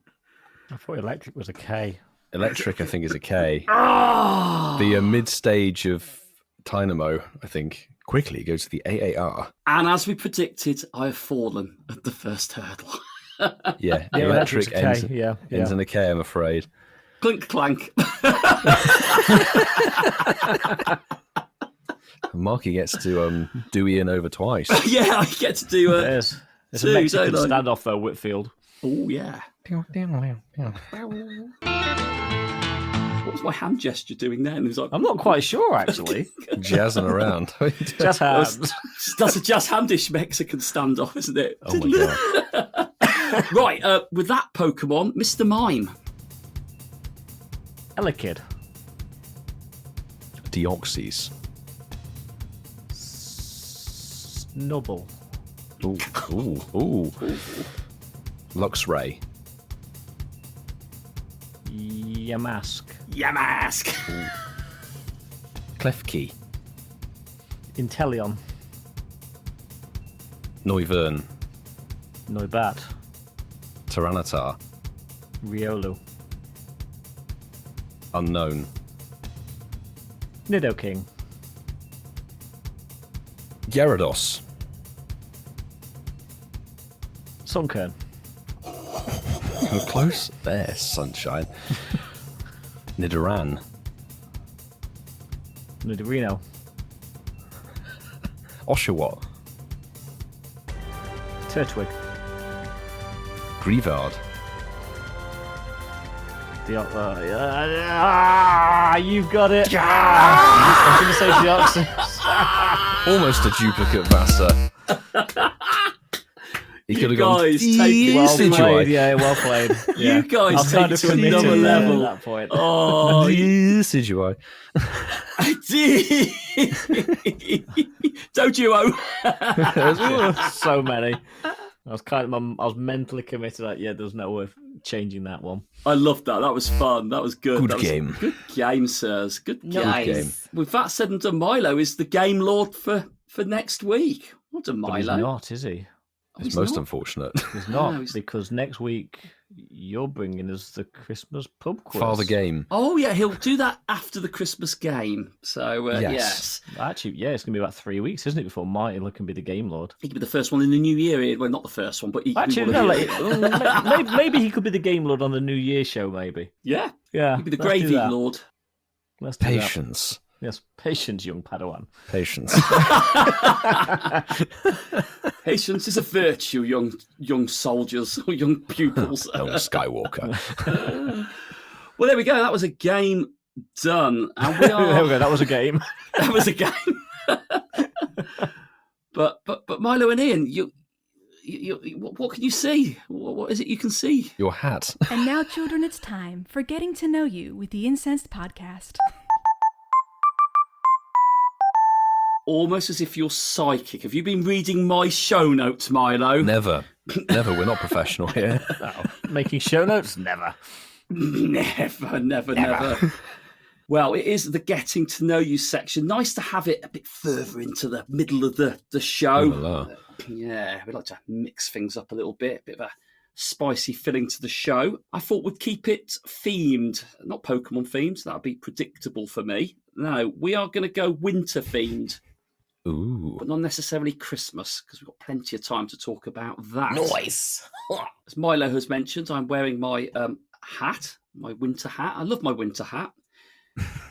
I thought electric was a K. Electric, I think, is a K. Oh! The mid-stage of Dynamo, I think, quickly goes to the AAR. And as we predicted, I have fallen at the first hurdle. Yeah, Yeah, electric electric's a ends, K. ends in a K, I'm afraid. Clink clank. Marky gets to do Ian over twice. Yeah, I get to do it. There's a Two, Mexican don't I? standoff though, Whitfield. Oh, yeah. What was my hand gesture doing then? It was like, I'm not quite sure actually. Jazzing around. Just hands. that's a just handish Mexican standoff, isn't it? Oh my god. Right, with that Pokemon, Mr. Mime. Elekid. Deoxys. Snubble. Ooh. Luxray. Yamask. Yamask. Klefki. Inteleon. Noivern. Noibat. Tyranitar. Riolu. Unknown. Nidoking. Gyarados. Sunkern. Close there, sunshine. Nidoran. Nidorino. Oshawott. Turtwig. Grievard. You've got it. I was going to say Deoxys. Almost a duplicate Vasa. He could You have gone. guys take it Well to played, yeah, well played. Yeah. You guys I was take kind it of to committed another there level. at that point. Oh, Decidueye. Dojo. So many. I was mentally committed. Like, yeah, there's no way of changing that one. I loved that. That was fun. That was good. Good That was game. Good game, sirs. Good game. Nice. With that said and done, Milo is the game lord for next week. What a But he's Milo. not, is he? Oh, It's he's most not? unfortunate. He's not, No, he's- because next week you're bringing us the Christmas pub quiz. Father game. Oh, yeah, he'll do that after the Christmas game. So, Yes. yes. Actually, yeah, it's going to be about 3 weeks, isn't it, before Martin can be the game lord? He could be the first one in the new year. Well, not the first one, but he could be Actually, one no, of the- maybe he could be the game lord on the New Year show, maybe. Yeah, Yeah. he'd be the let's do gravy that. lord. Let's do that. Patience. Yes, patience, young Padawan. Patience. Patience is a virtue, young soldiers or young pupils. Young Skywalker. Well, there we go. That was a game done, and we There we are. go. That was a game. That was a game. but Milo and Ian, you what can you see? What is it you can see? Your hat. And now, children, it's time for Getting to Know You with the Incensed Podcast. Almost as if you're psychic. Have you been reading my show notes, Milo? Never. Never. We're not professional here. Making show notes? Never. Never. Well, it is the getting to know you section. Nice to have it a bit further into the middle of the show. Oh, la, la. Yeah, we like to mix things up a little bit of a spicy filling to the show. I thought we'd keep it themed, not Pokemon themed. That would be predictable for me. No, we are going to go winter themed, Ooh. but not necessarily Christmas, because we've got plenty of time to talk about that. Nice. As Milo has mentioned, I'm wearing my hat, my winter hat. I love my winter hat.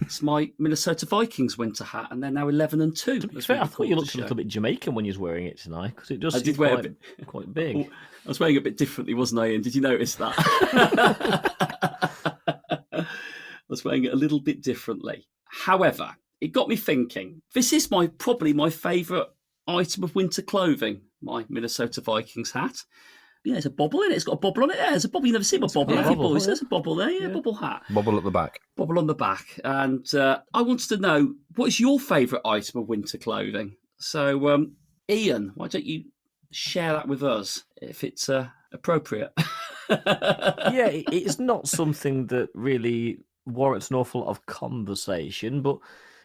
It's my Minnesota Vikings winter hat, and they're now 11-2. To be fair, I thought you looked a little bit Jamaican when you was wearing it tonight, because it does I seem did wear a quite big. Oh, I was wearing it a bit differently, wasn't I, Ian? Did you notice that? I was wearing it a little bit differently. However, it got me thinking. This is probably my favourite item of winter clothing, my Minnesota Vikings hat. Yeah, there's a bobble in it. It's got a bobble on it. Yeah, there's a bobble. You never see my bobble, have you, bobble, boys? yeah. There's a bobble there. Yeah, bobble hat. Bobble at the back. Bobble on the back. And I wanted to know, what is your favourite item of winter clothing? So, Ian, why don't you share that with us, if it's appropriate? Yeah, it's not something that really warrants an awful lot of conversation, but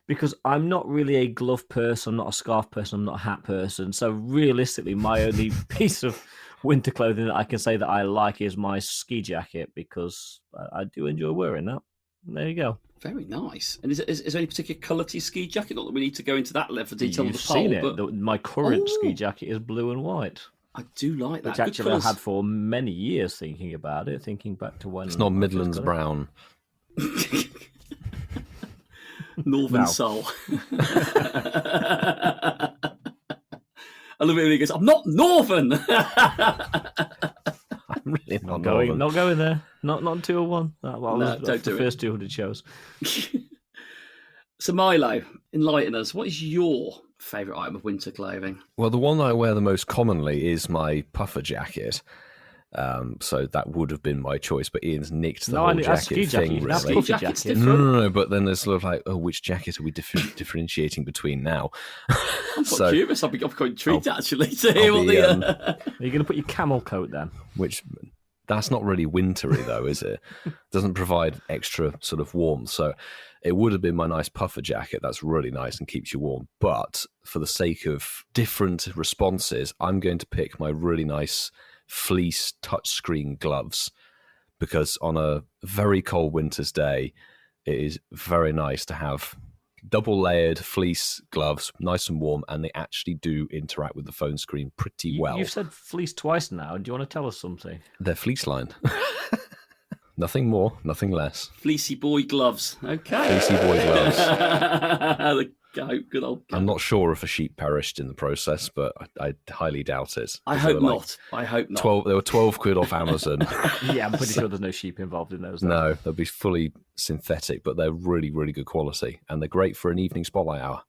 because I'm not really a glove person, I'm not a scarf person, I'm not a hat person. So realistically, my only piece of winter clothing that I can say that I like is my ski jacket, because I do enjoy wearing that. There you go. Very nice. And is there any particular colour to your ski jacket? Not that we need to go into that level of detail You've of the poll, seen it. but My current ski Oh. jacket is blue and white, I do like that. which Good actually I colours. had for many years thinking about it, thinking back to when It's not I first Midlands got it. brown. Northern No. Soul. I love it when he goes, I'm not Northern. I'm really not Going, northern. not going there. Not 201. That No, was don't the do it. first 200 shows. So Milo, enlighten us. What is your favourite item of winter clothing? Well, the one I wear the most commonly is my puffer jacket. So that would have been my choice, but Ian's nicked the No, whole I mean, that's jacket ski jacket. thing, That's really. puffy Jacket's jacket. different. No, but then there's sort of like, oh, which jacket are we differentiating between now? I'm quite curious. I'm quite intrigued actually to hear I'll what be, the. Are you going to put your camel coat then? which that's not really wintry though, is it? Doesn't provide extra sort of warmth. So it would have been my nice puffer jacket. That's really nice and keeps you warm. But for the sake of different responses, I'm going to pick my really nice fleece touchscreen gloves, because on a very cold winter's day, it is very nice to have double layered fleece gloves, nice and warm, and they actually do interact with the phone screen pretty well. You've said fleece twice now. Do you want to tell us something? They're fleece lined. Nothing more, nothing less. Fleecy boy gloves. Okay. Fleecy boy gloves. The goat, good old goat. I'm not sure if a sheep perished in the process, but I highly doubt it. I 'Cause hope they were like not. I hope not. 12, they were 12 quid off Amazon. Yeah, I'm pretty sure there's no sheep involved in those. though. No, they'll be fully synthetic, but they're really, really good quality. And they're great for an evening spotlight hour.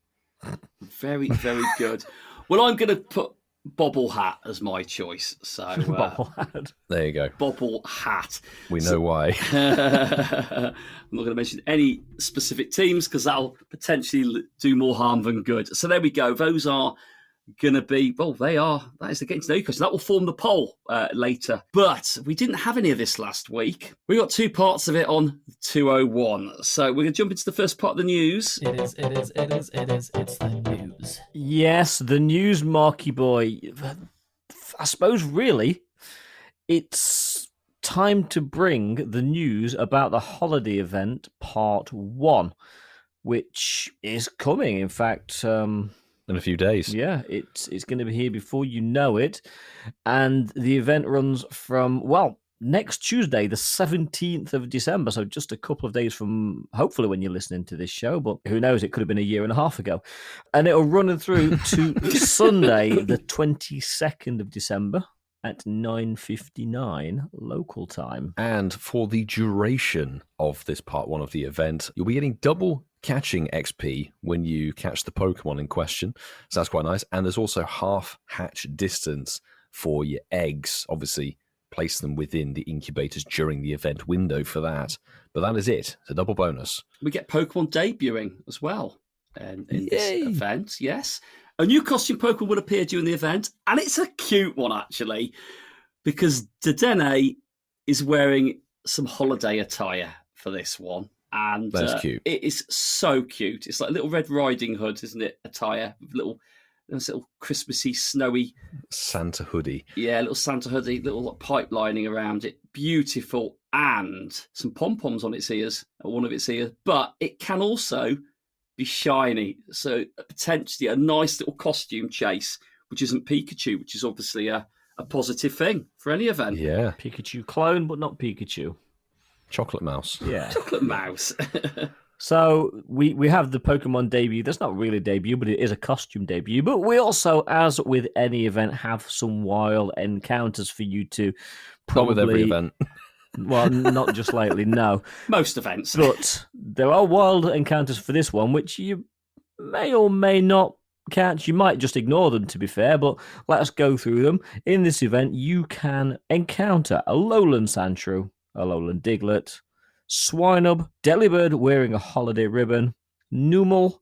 Very, very good. Well, I'm going to put bobble hat as my choice. So Bobble hat. There you go. bobble hat. We know why. I'm not going to mention any specific teams because that'll potentially do more harm than good. So there we go. Those are going to be, well, that is the getting to know you question. That will form the poll later. But we didn't have any of this last week. We got two parts of it on 201. So we're going to jump into the first part of the news. It is. It's the news. Yes, the news, Marky Boy. I suppose, really, it's time to bring the news about the holiday event part 1, which is coming. In fact, In a few days. yeah, it's going to be here before you know it. And the event runs from, well, next Tuesday, the 17th of December. So just a couple of days from, hopefully, when you're listening to this show. But who knows? It could have been a year and a half ago. And it'll run through to Sunday, the 22nd of December at 9:59 local time. And for the duration of this part 1 of the event, you'll be getting double catching XP when you catch the Pokemon in question. So that's quite nice. And there's also half hatch distance for your eggs. Obviously, place them within the incubators during the event window for that. But that is it. It's a double bonus. We get Pokemon debuting as well in this Yay. event, yes. A new costume Pokemon will appear during the event, and it's a cute one, actually, because Dedenne is wearing some holiday attire for this one. And That's cute. It is so cute. It's like a little Red Riding Hood, isn't it? Attire, little Christmassy, snowy Santa hoodie. Yeah, little Santa hoodie, little pipe lining around it. Beautiful. And some pom-poms on its ears, or one of its ears. But it can also be shiny. So potentially a nice little costume chase, which isn't Pikachu, which is obviously a positive thing for any event. Yeah. Pikachu clone, but not Pikachu. Chocolate mouse. Yeah. Chocolate mouse. So we have the Pokemon debut. That's not really a debut, but it is a costume debut. But we also, as with any event, have some wild encounters for you to probably... Not with every event. Well, not just lately, no. Most events. But there are wild encounters for this one, which you may or may not catch. You might just ignore them, to be fair, but let us go through them. In this event, you can encounter a Lowland Sandshrew, a Lowland Diglett, Swinub, Delibird wearing a holiday ribbon, Numel,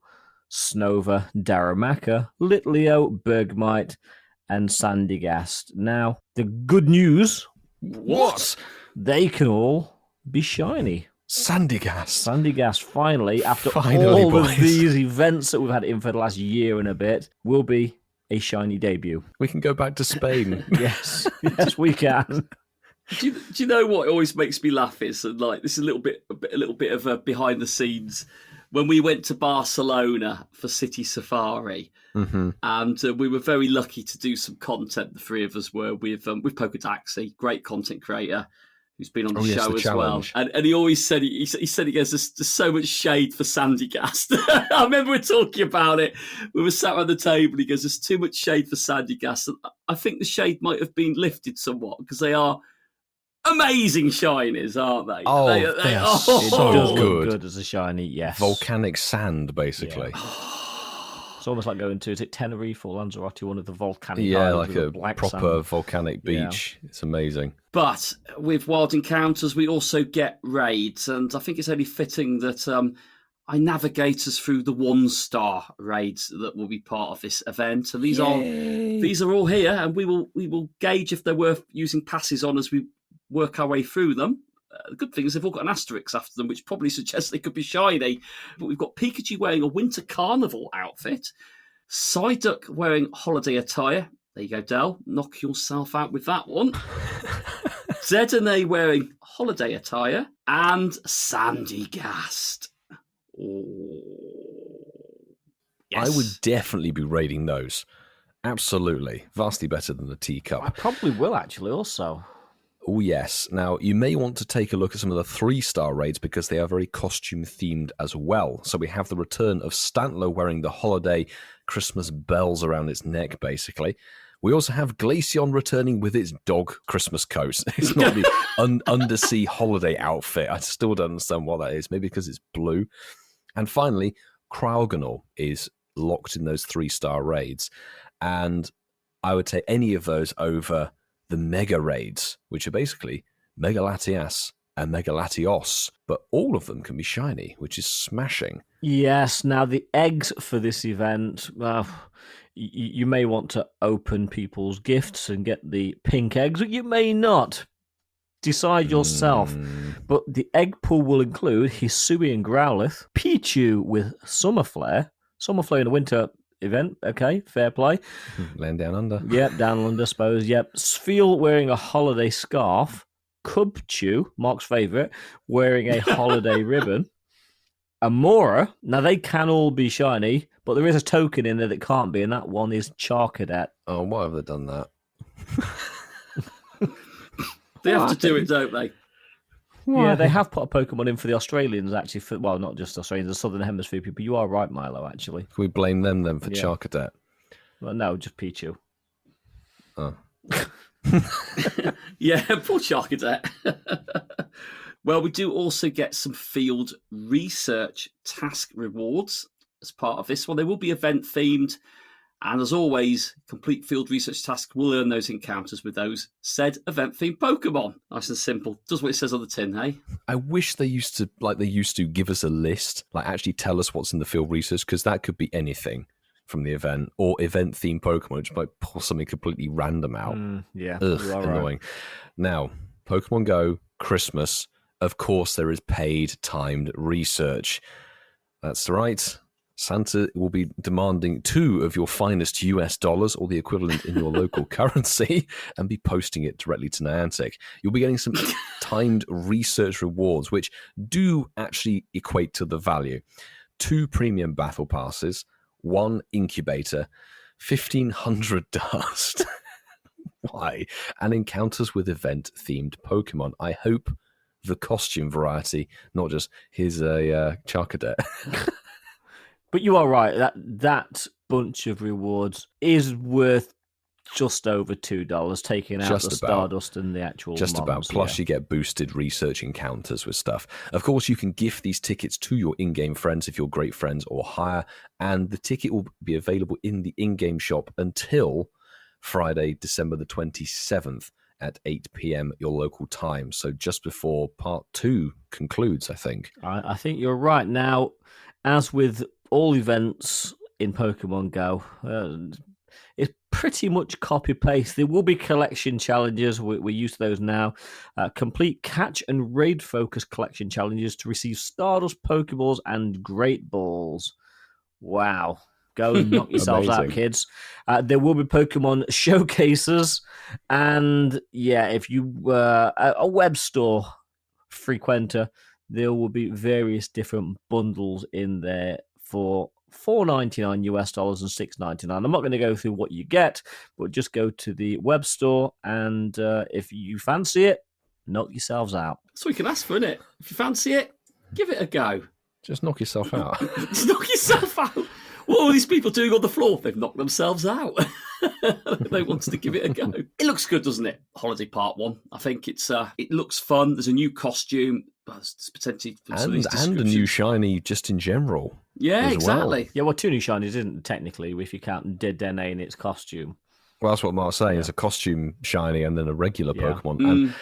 Snover, Darumaka, Litleo, Bergmite, and Sandygast. Now, the good news, What? they can all be shiny. Sandygast. Sandygast, finally, after Finally, all boys. of these events that we've had in for the last year and a bit, will be a shiny debut. We can go back to Spain. Yes, yes, we can. Do you know what always makes me laugh is, and like, this is a little bit of a behind the scenes. When we went to Barcelona for City Safari, and we were very lucky to do some content. The three of us were with Pokédex, great content creator who's been on the show as challenge. well. And he always said he said he goes, there's so much shade for Sandygast. I remember we were talking about it. We were sat around the table. He goes, there's too much shade for Sandygast. And I think the shade might have been lifted somewhat because they are amazing shinies, aren't they? Oh, they they are are so It does good. look good as a shiny, yes. Volcanic sand, basically. It's almost like going to, is it Tenerife or Lanzarote, one of the volcanic Yeah, islands like with the a black proper sand. volcanic Yeah. beach. It's amazing. But with Wild Encounters, we also get raids, and I think it's only fitting that I navigate us through the 1-star raids that will be part of this event. And these are all here, and we will gauge if they're worth using passes on as we work our way through them. The good thing is they've all got an asterisk after them, which probably suggests they could be shiny. But we've got Pikachu wearing a Winter Carnival outfit, Psyduck wearing holiday attire. There you go, Del. Knock yourself out with that one. Dedenne wearing holiday attire, and Sandygast. Oh. Yes. I would definitely be raiding those. Absolutely. Vastly better than the I teacup. probably will, actually, also. Oh, yes. Now, you may want to take a look at some of the 3-star raids because they are very costume-themed as well. So we have the return of Stantler wearing the holiday Christmas bells around its neck, basically. We also have Glaceon returning with its dog Christmas coat. It's not the undersea holiday outfit. I still don't understand what that is. Maybe because it's blue. And finally, Cryogonal is locked in those 3-star raids. And I would take any of those over the Mega Raids, which are basically Mega Latias and Mega Latios, but all of them can be shiny, which is smashing. Yes, now the eggs for this event, you may want to open people's gifts and get the pink eggs, or you may not. Decide yourself. But the egg pool will include Hisui and Growlithe, Pichu with Summer Flare in the winter event, okay, fair play. Land Down Under. Yep, Down Under, I suppose, yep. Sfeel wearing a holiday scarf, Cubchoo, Mark's favourite, wearing a holiday ribbon, Amora, now they can all be shiny, but there is a token in there that can't be, and that one is Charcadet. Oh, why have they done that? They have to do it, don't they? Yeah, they have put a Pokemon in for the Australians, actually. Well, not just Australians, the Southern Hemisphere people. You are right, Milo, actually. Can we blame them then for Charcadet? Well, no, just Pichu. Oh. Yeah, poor Charcadet. Well, we do also get some field research task rewards as part of this one. They will be event themed. And as always, complete field research tasks will earn those encounters with those said event-themed Pokemon. Nice and simple. Does what it says on the tin, hey? I wish they used to give us a list, like actually tell us what's in the field research, because that could be anything from the event, or event-themed Pokemon, which might pull something completely random out. Yeah, Ugh, you are annoying. right. Now, Pokemon Go, Christmas, of course there is paid timed research. That's right. Santa will be demanding 2 of your finest US dollars, or the equivalent in your local currency, and be posting it directly to Niantic. You'll be getting some timed research rewards, which do actually equate to the value. 2 premium battle passes, 1 incubator, 1,500 dust. Why? And encounters with event-themed Pokemon. I hope the costume variety, not just here's a Charcadet. But you are right. That bunch of rewards is worth just over $2, taking out Just the about. Stardust and the actual Just about. mons, Plus, you get boosted research encounters with stuff. Of course, you can gift these tickets to your in-game friends if you're great friends or higher, and the ticket will be available in the in-game shop until Friday, December the 27th at 8 p.m. your local time. So just before part 2 concludes, I think. I think you're right. Now, as with all events in Pokemon Go, it's pretty much copy-paste. There will be collection challenges. We're used to those now. Complete catch and raid focus collection challenges to receive Stardust Pokeballs and Great Balls. Wow. Go and knock yourselves out, kids. There will be Pokemon showcases. And yeah, if you were a web store frequenter, there will be various different bundles in there for $4.99 US dollars and $6.99. I'm not going to go through what you get, but just go to the web store, and if you fancy it, knock yourselves out. That's what you can ask for, isn't it? If you fancy it, give it a go. Just knock yourself out. Just knock yourself out. What are these people doing on the floor? They've knocked themselves out. They wanted to give it a go. It looks good, doesn't it? Holiday Part 1. I think it looks fun. There's a new costume. There's potentially and a new shiny just in general. Yeah, exactly. Well. Yeah, well, 2 new shinies isn't technically, if you count Dene in its costume. Well, that's what Mark's saying. It's a costume shiny and then a regular Pokemon. And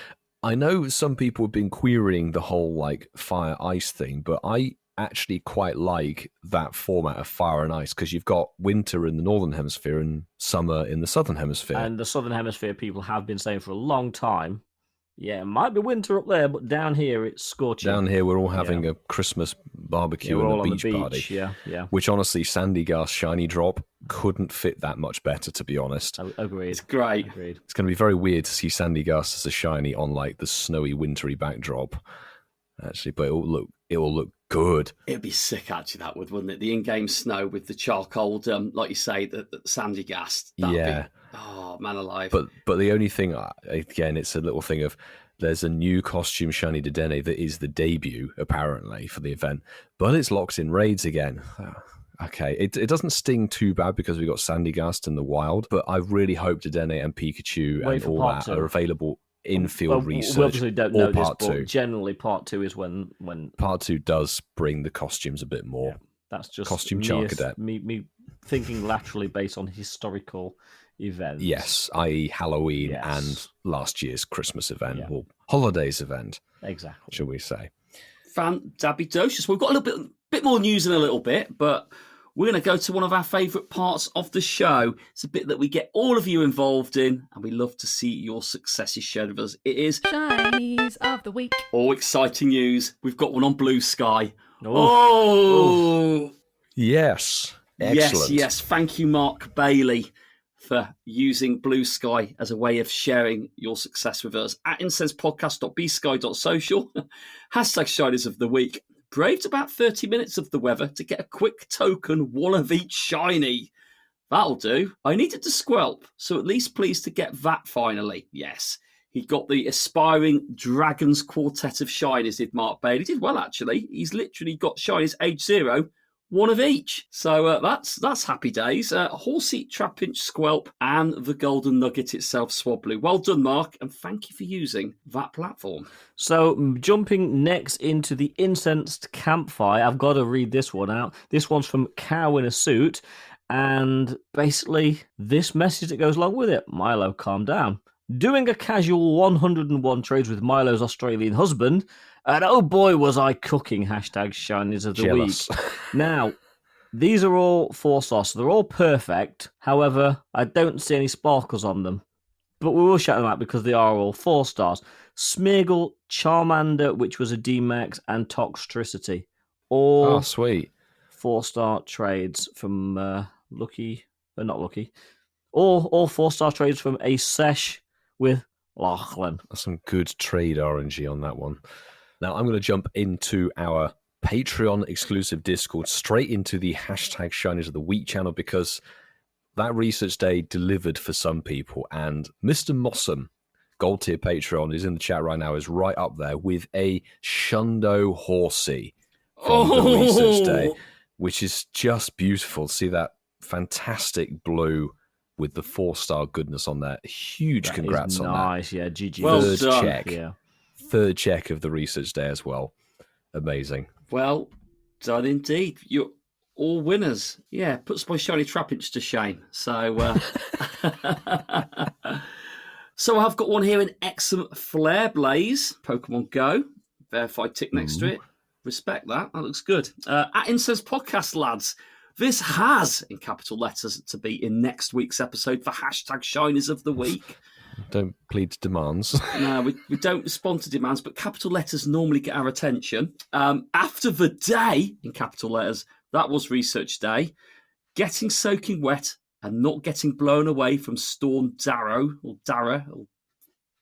I know some people have been querying the whole like fire ice thing, but I actually quite like that format of fire and ice, because you've got winter in the northern hemisphere and summer in the southern hemisphere. And the southern hemisphere people have been saying for a long time, yeah, it might be winter up there, but down here it's scorching. Down here we're all having a Christmas barbecue and a beach party. Yeah. Which honestly, Sandygast shiny drop couldn't fit that much better, to be honest. Agreed. It's great. Agreed. It's going to be very weird to see Sandygast as a shiny on like the snowy, wintry backdrop. Actually, but it will look good. It'd be sick, actually, that would, wouldn't it? The in-game snow with the charcoal, like you say, the Sandygast. Yeah. Oh, man alive. But the only thing, again, it's a little thing of there's a new costume shiny Dedenne that is the debut, apparently, for the event. But it's locked in raids again. Okay, it doesn't sting too bad because we got Sandygast in the wild, but I really hope Dedenne and Pikachu and all that are available in-field research. We obviously don't know this, but two. Generally part 2 is when Part 2 does bring the costumes a bit more. Yeah, that's just costume Charcadet. Me thinking laterally based on historical events. Yes, i.e. Halloween Yes. and last year's Christmas event, Yeah. or holidays event, Exactly. shall we say. Fandabidocious. We've got a little bit more news in a little bit, but we're going to go to one of our favourite parts of the show. It's a bit that we get all of you involved in, and we love to see your successes shared with us. It is Shinies of the week. all exciting news. We've got one on Blue Sky. Oh. Yes. Excellent. Yes. Thank you, Mark Bailey, for using Blue Sky as a way of sharing your success with us. At incensepodcast.bsky.social, hashtag Shinies of the Week. Braved about 30 minutes of the weather to get a quick token, one of each shiny. That'll do. I needed to squelp, so at least pleased to get that finally. Yes. He got the aspiring Dragons quartet of shinies, did Mark Bailey. He did well, actually. He's literally got shinies age 0, one of each. So that's happy days. Horsey, Trapinch, Squelp, and the Golden Nugget itself, Swablu. Well done, Mark, and thank you for using that platform. So, jumping next into the Incensed Campfire, I've got to read this one out. This one's from Cow in a Suit, and basically this message that goes along with it. Milo, calm down. Doing a casual 101 trades with Milo's Australian husband, and oh boy was I cooking hashtag Shinies of the Jealous. Week. Now, these are all 4-stars, so they're all perfect. However, I don't see any sparkles on them. But we will shout them out because they are all 4 stars. Smeargle, Charmander, which was a D-Max, and Toxtricity. All Oh, sweet. 4-star trades from not Lucky. All 4-star trades from a sesh with Lachlan. That's some good trade RNG on that one. Now, I'm going to jump into our Patreon exclusive Discord, straight into the hashtag Shinies of the Week channel, because that research day delivered for some people. And Mr. Mossam, gold tier Patreon, is in the chat right now, is right up there with a Shundo Horsey from the research day, which is just beautiful. See that fantastic blue with the 4-star goodness on there. Huge That congrats is on nice, yeah. GG. Well Third done. check. Yeah. Third check of the research day as well. Amazing. Well done indeed. You're all winners. Yeah, puts my shiny Trapinch to shame. So, so I've got one here in excellent Flare Blaze, Pokemon Go. Verified tick next to it. Respect that. That looks good. At Incense Podcast, lads. This has, in capital letters, to be in next week's episode for hashtag Shinies of the Week. Don't plead demands. No, we don't respond to demands, but capital letters normally get our attention. After the day, in capital letters, that was research day, getting soaking wet and not getting blown away from Storm Darrow, or Dara, or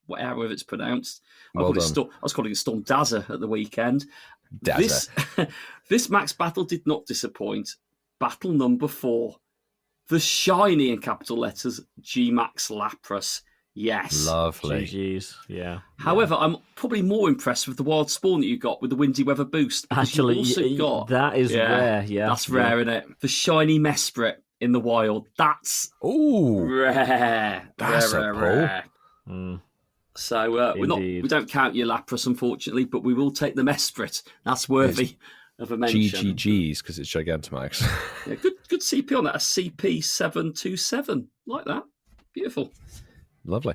whatever it's pronounced. I was calling it Storm Dazza at the weekend. This max battle did not disappoint. Battle number 4. The shiny, in capital letters, G-Max Lapras. Yes. Lovely. GG's, yeah. However, I'm probably more impressed with the wild spawn that you got with the windy weather boost. Actually, you also got that is rare, yeah. That's rare, isn't it? The shiny Mesprit in the wild. That's rare. That's a pull. Rare. So Indeed. we don't count your Lapras, unfortunately, but we will take the Mesprit. That's worthy of a mention. GGGs, because it's Gigantamax. Yeah, good CP on that. A CP727. Like that. Beautiful. Lovely.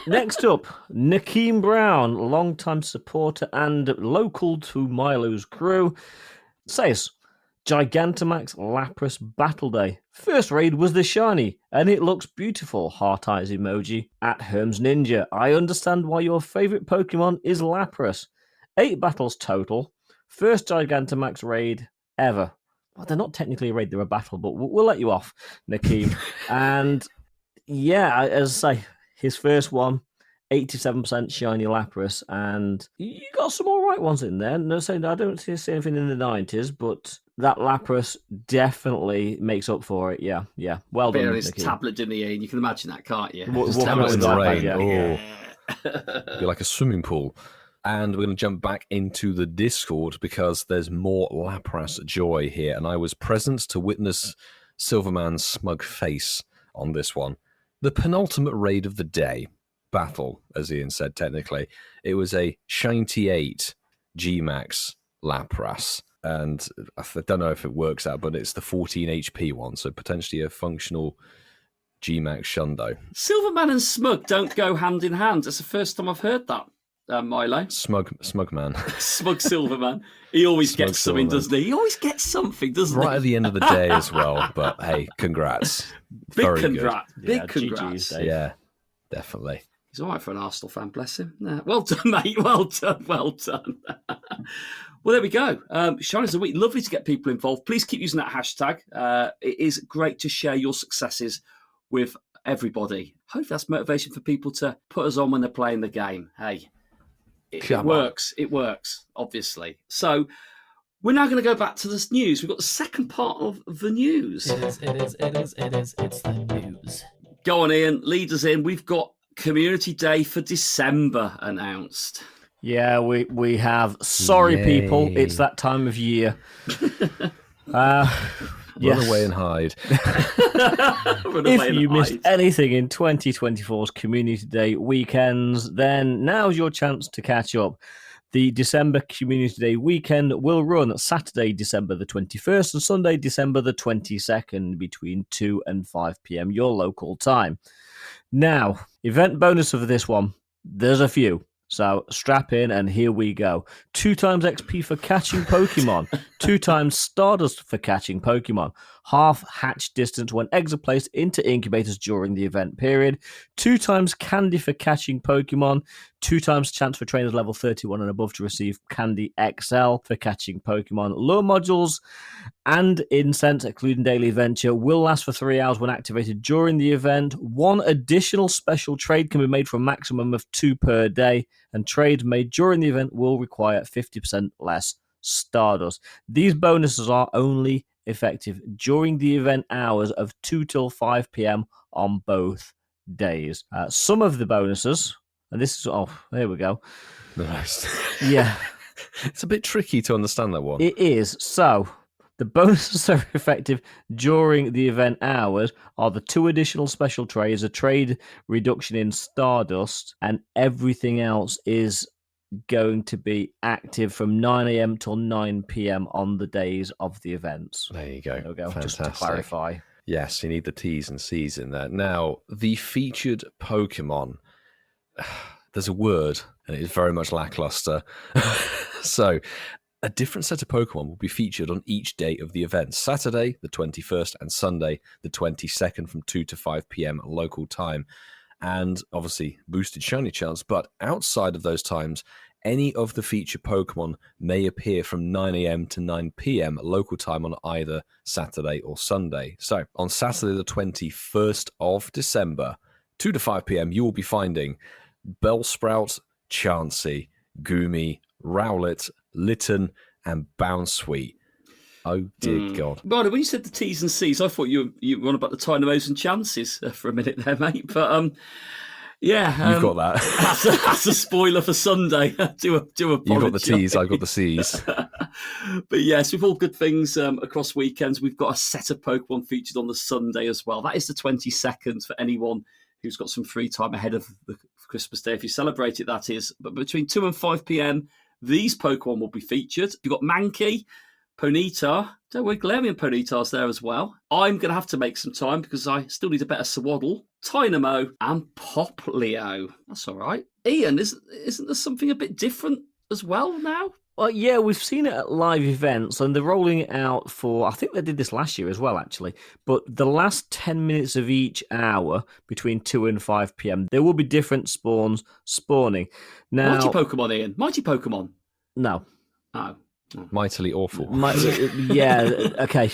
Next up, Nakeem Brown, long-time supporter and local to Milo's crew, says, Gigantamax Lapras Battle Day. First raid was the shiny, and it looks beautiful. Heart eyes emoji. At Herms Ninja, I understand why your favourite Pokemon is Lapras. 8 battles total. First Gigantamax raid ever. Well, they're not technically a raid, they're a battle, but we'll let you off, Nakeem. And yeah, as I say, his first one, 87% shiny Lapras, and you got some all right ones in there. No saying I don't see anything in the 90s, but that Lapras definitely makes up for it. Yeah. Well done, on his Nakeem. tablet in the air, and you can imagine that, can't you? Walking tablet around in with the that rain. bag, Oh. Be like a swimming pool. And we're going to jump back into the Discord because there's more Lapras joy here, and I was present to witness Silverman's smug face on this one. The penultimate raid of the day, battle, as Ian said technically, it was a Shinty 8 G-Max Lapras. and I don't know if it works out, but it's the 14 HP one, so potentially a functional G-Max Shundo. Silverman and Smug don't go hand in hand. That's the first time I've heard that, Milo. Smug man. Smug Silverman. He always Smug gets something, Silverman. doesn't he? He always gets something, doesn't he? Right at the end of the day as well, but hey, congrats. Big Very congrats. Yeah, Big GG's, congrats. Dave. Yeah, definitely. He's all right for an Arsenal fan, bless him. Yeah, well done, mate. Well done. Well done. Well, there we go. Shiners of the Week. Lovely to get people involved. Please keep using that hashtag. It is great to share your successes with everybody. Hopefully that's motivation for people to put us on when they're playing the game. Hey, it works. It works, obviously. So we're now going to go back to this news. We've got the second part of the news. It's the news. Go on, Ian. Lead us in. We've got Community Day for December announced. Yeah, we have. Sorry, Yay. people, it's that time of year. Run away and hide. If you missed anything in 2024's Community Day weekends, then now's your chance to catch up. The December Community Day weekend will run Saturday, December the 21st and Sunday, December the 22nd between 2 and 5 p.m. your local time. Now, event bonus of this one, there's a few. So strap in and here we go. 2 times XP for catching Pokemon. 2 times Stardust for catching Pokemon. Half hatch distance when eggs are placed into incubators during the event period. 2 times candy for catching Pokemon. 2 times chance for trainers level 31 and above to receive Candy XL for catching Pokemon. Lure modules and incense, including daily adventure, will last for 3 hours when activated during the event. 1 additional special trade can be made for a maximum of 2 per day, and trades made during the event will require 50% less Stardust. These bonuses are only effective during the event hours of 2 till 5 p.m. on both days. Some of the bonuses, and this is, there we go. Nice. Yeah. It's a bit tricky to understand that one. It is. So, the bonuses that are effective during the event hours are the 2 additional special trays, a trade reduction in Stardust, and everything else is going to be active from 9 a.m. till 9 p.m. on the days of the events. There you go. There we go. Fantastic. Just to clarify. Yes, you need the T's and C's in there. Now, the featured Pokemon, there's a word, and it is very much lackluster. So, a different set of Pokemon will be featured on each day of the event. Saturday, the 21st, and Sunday, the 22nd, from 2 to 5 p.m. local time. And obviously, boosted shiny chance. But outside of those times, any of the featured Pokemon may appear from 9 a.m. to 9 p.m. local time on either Saturday or Sunday. So, on Saturday, the 21st of December, 2 to 5 p.m., you will be finding Bellsprout, Chansey, Goomy, Rowlet, Litten, and Bounsweet. Oh, dear God. Well, when you said the T's and C's, I thought you were on about the Dynamos and Chances for a minute there, mate. But, yeah. You've got that. That's a spoiler for Sunday. do apologise. You've got the T's, I've got the C's. But yes, with all good things across weekends, we've got a set of Pokemon featured on the Sunday as well. That is the 22nd for anyone who's got some free time ahead of the Christmas Day. If you celebrate it, that is. But between 2 and 5 p.m, these Pokemon will be featured. You've got Mankey, Ponyta. Don't worry, Galarian Ponyta's there as well. I'm going to have to make some time because I still need a better Swaddle, Tynamo, and Poplio. That's all right. Ian, isn't there something a bit different as well now? Well, yeah, we've seen it at live events, and they're rolling it out for, I think they did this last year as well, actually, but the last 10 minutes of each hour between 2 and 5 p.m, there will be different spawns spawning. Now, Mighty Pokemon, Ian. Mighty Pokemon. No. Oh. Mightily awful. Yeah, okay.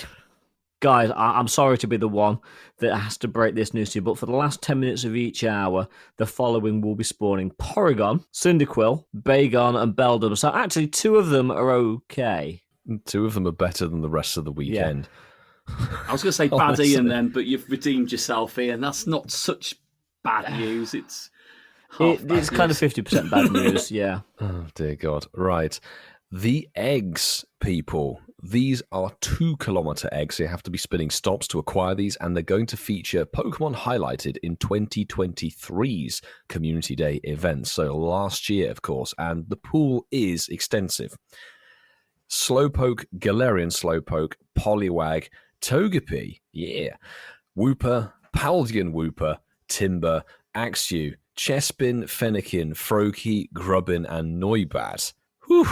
Guys, I'm sorry to be the one that has to break this news to you, but for the last 10 minutes of each hour, the following will be spawning: Porygon, Cyndaquil, Bagon, and Beldum. So actually, 2 of them are okay. 2 of them are better than the rest of the weekend. I was going to say bad Ian then, but you've redeemed yourself, Ian. That's not such bad news. It's It's kind of 50% bad news, yeah. Oh, dear God. Right. The eggs, people. These are 2-kilometer eggs, so you have to be spinning stops to acquire these, and they're going to feature Pokemon highlighted in 2023's Community Day event. So last year, of course, and the pool is extensive. Slowpoke, Galarian Slowpoke, Poliwag, Togepi, Wooper, Paldean Wooper, Timber, Axew, Chespin, Fennekin, Froakie, Grubbin, and Noibat. Whew.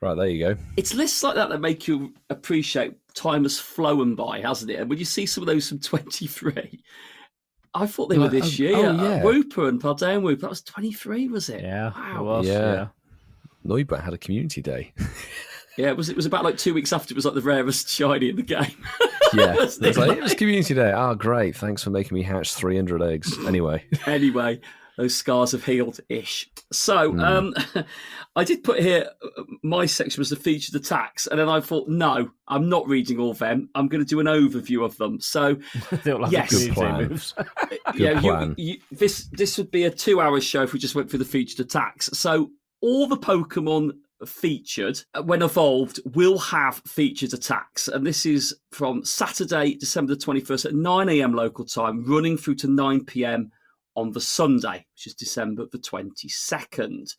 Right, there you go. It's lists like that make you appreciate time has flown by, hasn't it? And when you see some of those from 23, I thought they were this year. Wooper and Paldean Wooper, that was 23, was it? Yeah, wow. It was, yeah. Noibat had a community day. Yeah, it was about like 2 weeks after it was like the rarest shiny in the game. Yeah, it was community day. Oh, great. Thanks for making me hatch 300 eggs. Anyway, those scars have healed-ish. So I did put here, my section was the featured attacks, and then I thought, no, I'm not reading all of them. I'm going to do an overview of them. So, yes. Good plan. Moves. Good plan. This would be a 2-hour show if we just went through the featured attacks. So all the Pokemon featured, when evolved, will have featured attacks. And this is from Saturday, December the 21st at 9 a.m. local time, running through to 9 p.m. on the Sunday, which is December the 22nd.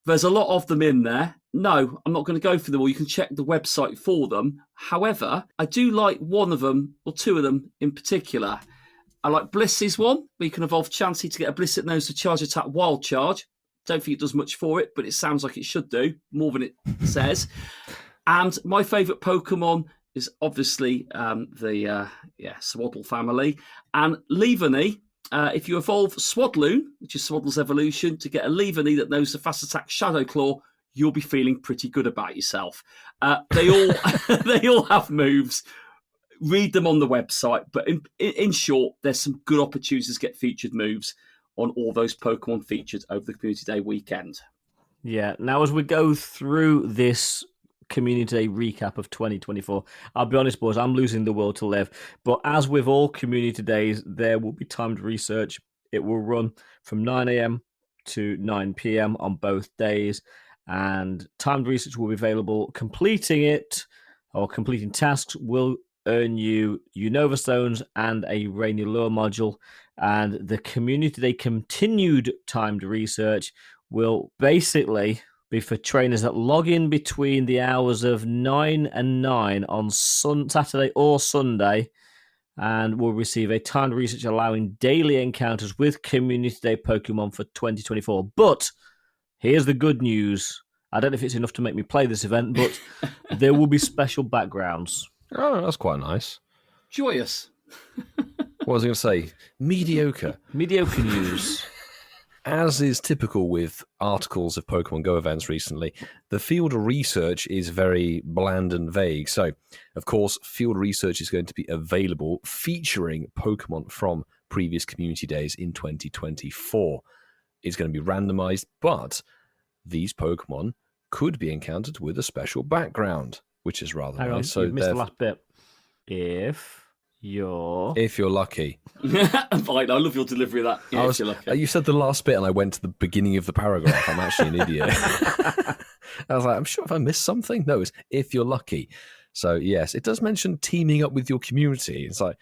There's a lot of them in there. No, I'm not going to go through them all. You can check the website for them. However, I do like one of them, or two of them in particular. I like Bliss's one, where you can evolve Chansey to get a Bliss that knows the charge attack Wild Charge. Don't think it does much for it, but it sounds like it should do, more than it says. And my favourite Pokemon is obviously the Swaddle family. And Leaveney, if you evolve Swadloon, which is Swaddle's evolution, to get a Leaveney that knows the fast attack Shadow Claw, you'll be feeling pretty good about yourself. They all have moves. Read them on the website. But in short, there's some good opportunities to get featured moves on all those Pokemon featured over the Community Day weekend. Yeah. Now, as we go through this Community Day recap of 2024, I'll be honest, boys, I'm losing the will to live. But as with all Community Days, there will be timed research. It will run from 9 a.m. to 9 p.m. on both days. And timed research will be available. Completing it or completing tasks will earn you Unova Stones and a Rainy Lure module. And the Community Day continued timed research will basically be for trainers that log in between the hours of 9 and 9 on Saturday or Sunday, and will receive a timed research allowing daily encounters with Community Day Pokemon for 2024. But here's the good news. I don't know if it's enough to make me play this event, but there will be special backgrounds. Oh, that's quite nice. Joyous. What was I going to say? Mediocre. Mediocre news. As is typical with articles of Pokemon Go events recently, the field research is very bland and vague. So, of course, field research is going to be available featuring Pokemon from previous community days in 2024. It's going to be randomized, but these Pokemon could be encountered with a special background, which is rather Hang nice. on, you've missed the last bit. If you're lucky. Fine, I love your delivery of that. If you're lucky. You said the last bit and I went to the beginning of the paragraph. I'm actually an idiot. I was like, I'm sure if I missed something. No, it's if you're lucky. So yes, it does mention teaming up with your community. It's like,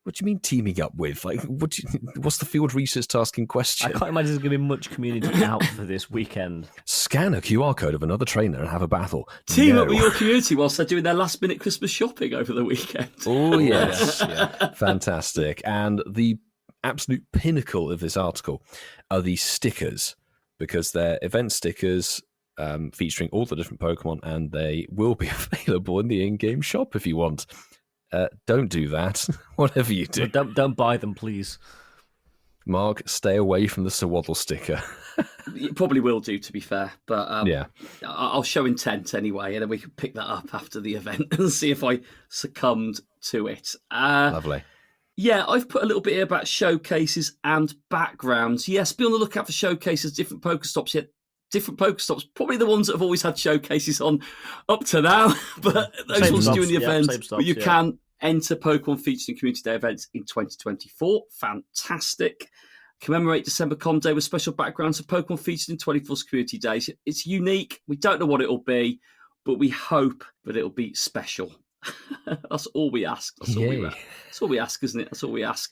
what do you mean teaming up with? Like, what's the field research task in question? I can't imagine there's going to be much community out for this weekend. Scan a QR code of another trainer and have a battle. Team up with your community whilst they're doing their last-minute Christmas shopping over the weekend. Oh, yes. Yeah. Fantastic. And the absolute pinnacle of this article are the stickers, because they're event stickers featuring all the different Pokemon, and they will be available in the in-game shop if you want. Don't do that. Whatever you do. Don't buy them, please. Mark, stay away from the Swaddle sticker. You probably will do, to be fair. But yeah, I'll show intent anyway, and then we can pick that up after the event and see if I succumbed to it. Lovely. Yeah, I've put a little bit here about showcases and backgrounds. Yes, be on the lookout for showcases, different Pokestops yet. Different Pokestops, probably the ones that have always had showcases on up to now, but those ones doing the event. But you can enter Pokemon featured in Community Day events in 2024. Fantastic. Commemorate December Com Day with special backgrounds of Pokemon featured in 24's Community Days. It's unique. We don't know what it'll be, but we hope that it'll be special. That's all we ask. That's all we ask, isn't it? That's all we ask.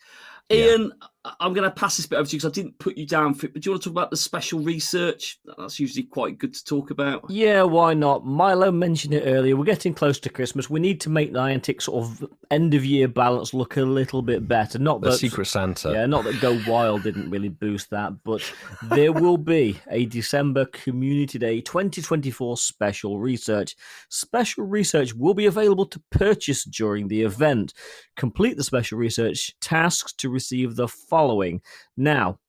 Ian, I'm going to pass this bit over to you because I didn't put you down for it, but do you want to talk about the special research? That's usually quite good to talk about. Yeah, why not? Milo mentioned it earlier. We're getting close to Christmas. We need to make Niantic sort of end-of-year balance look a little bit better. Not The that Secret Santa. Yeah, not that Go Wild didn't really boost that, but there will be a December Community Day 2024 special research. Special research will be available to purchase during the event. Complete the special research tasks to receive the following. Now,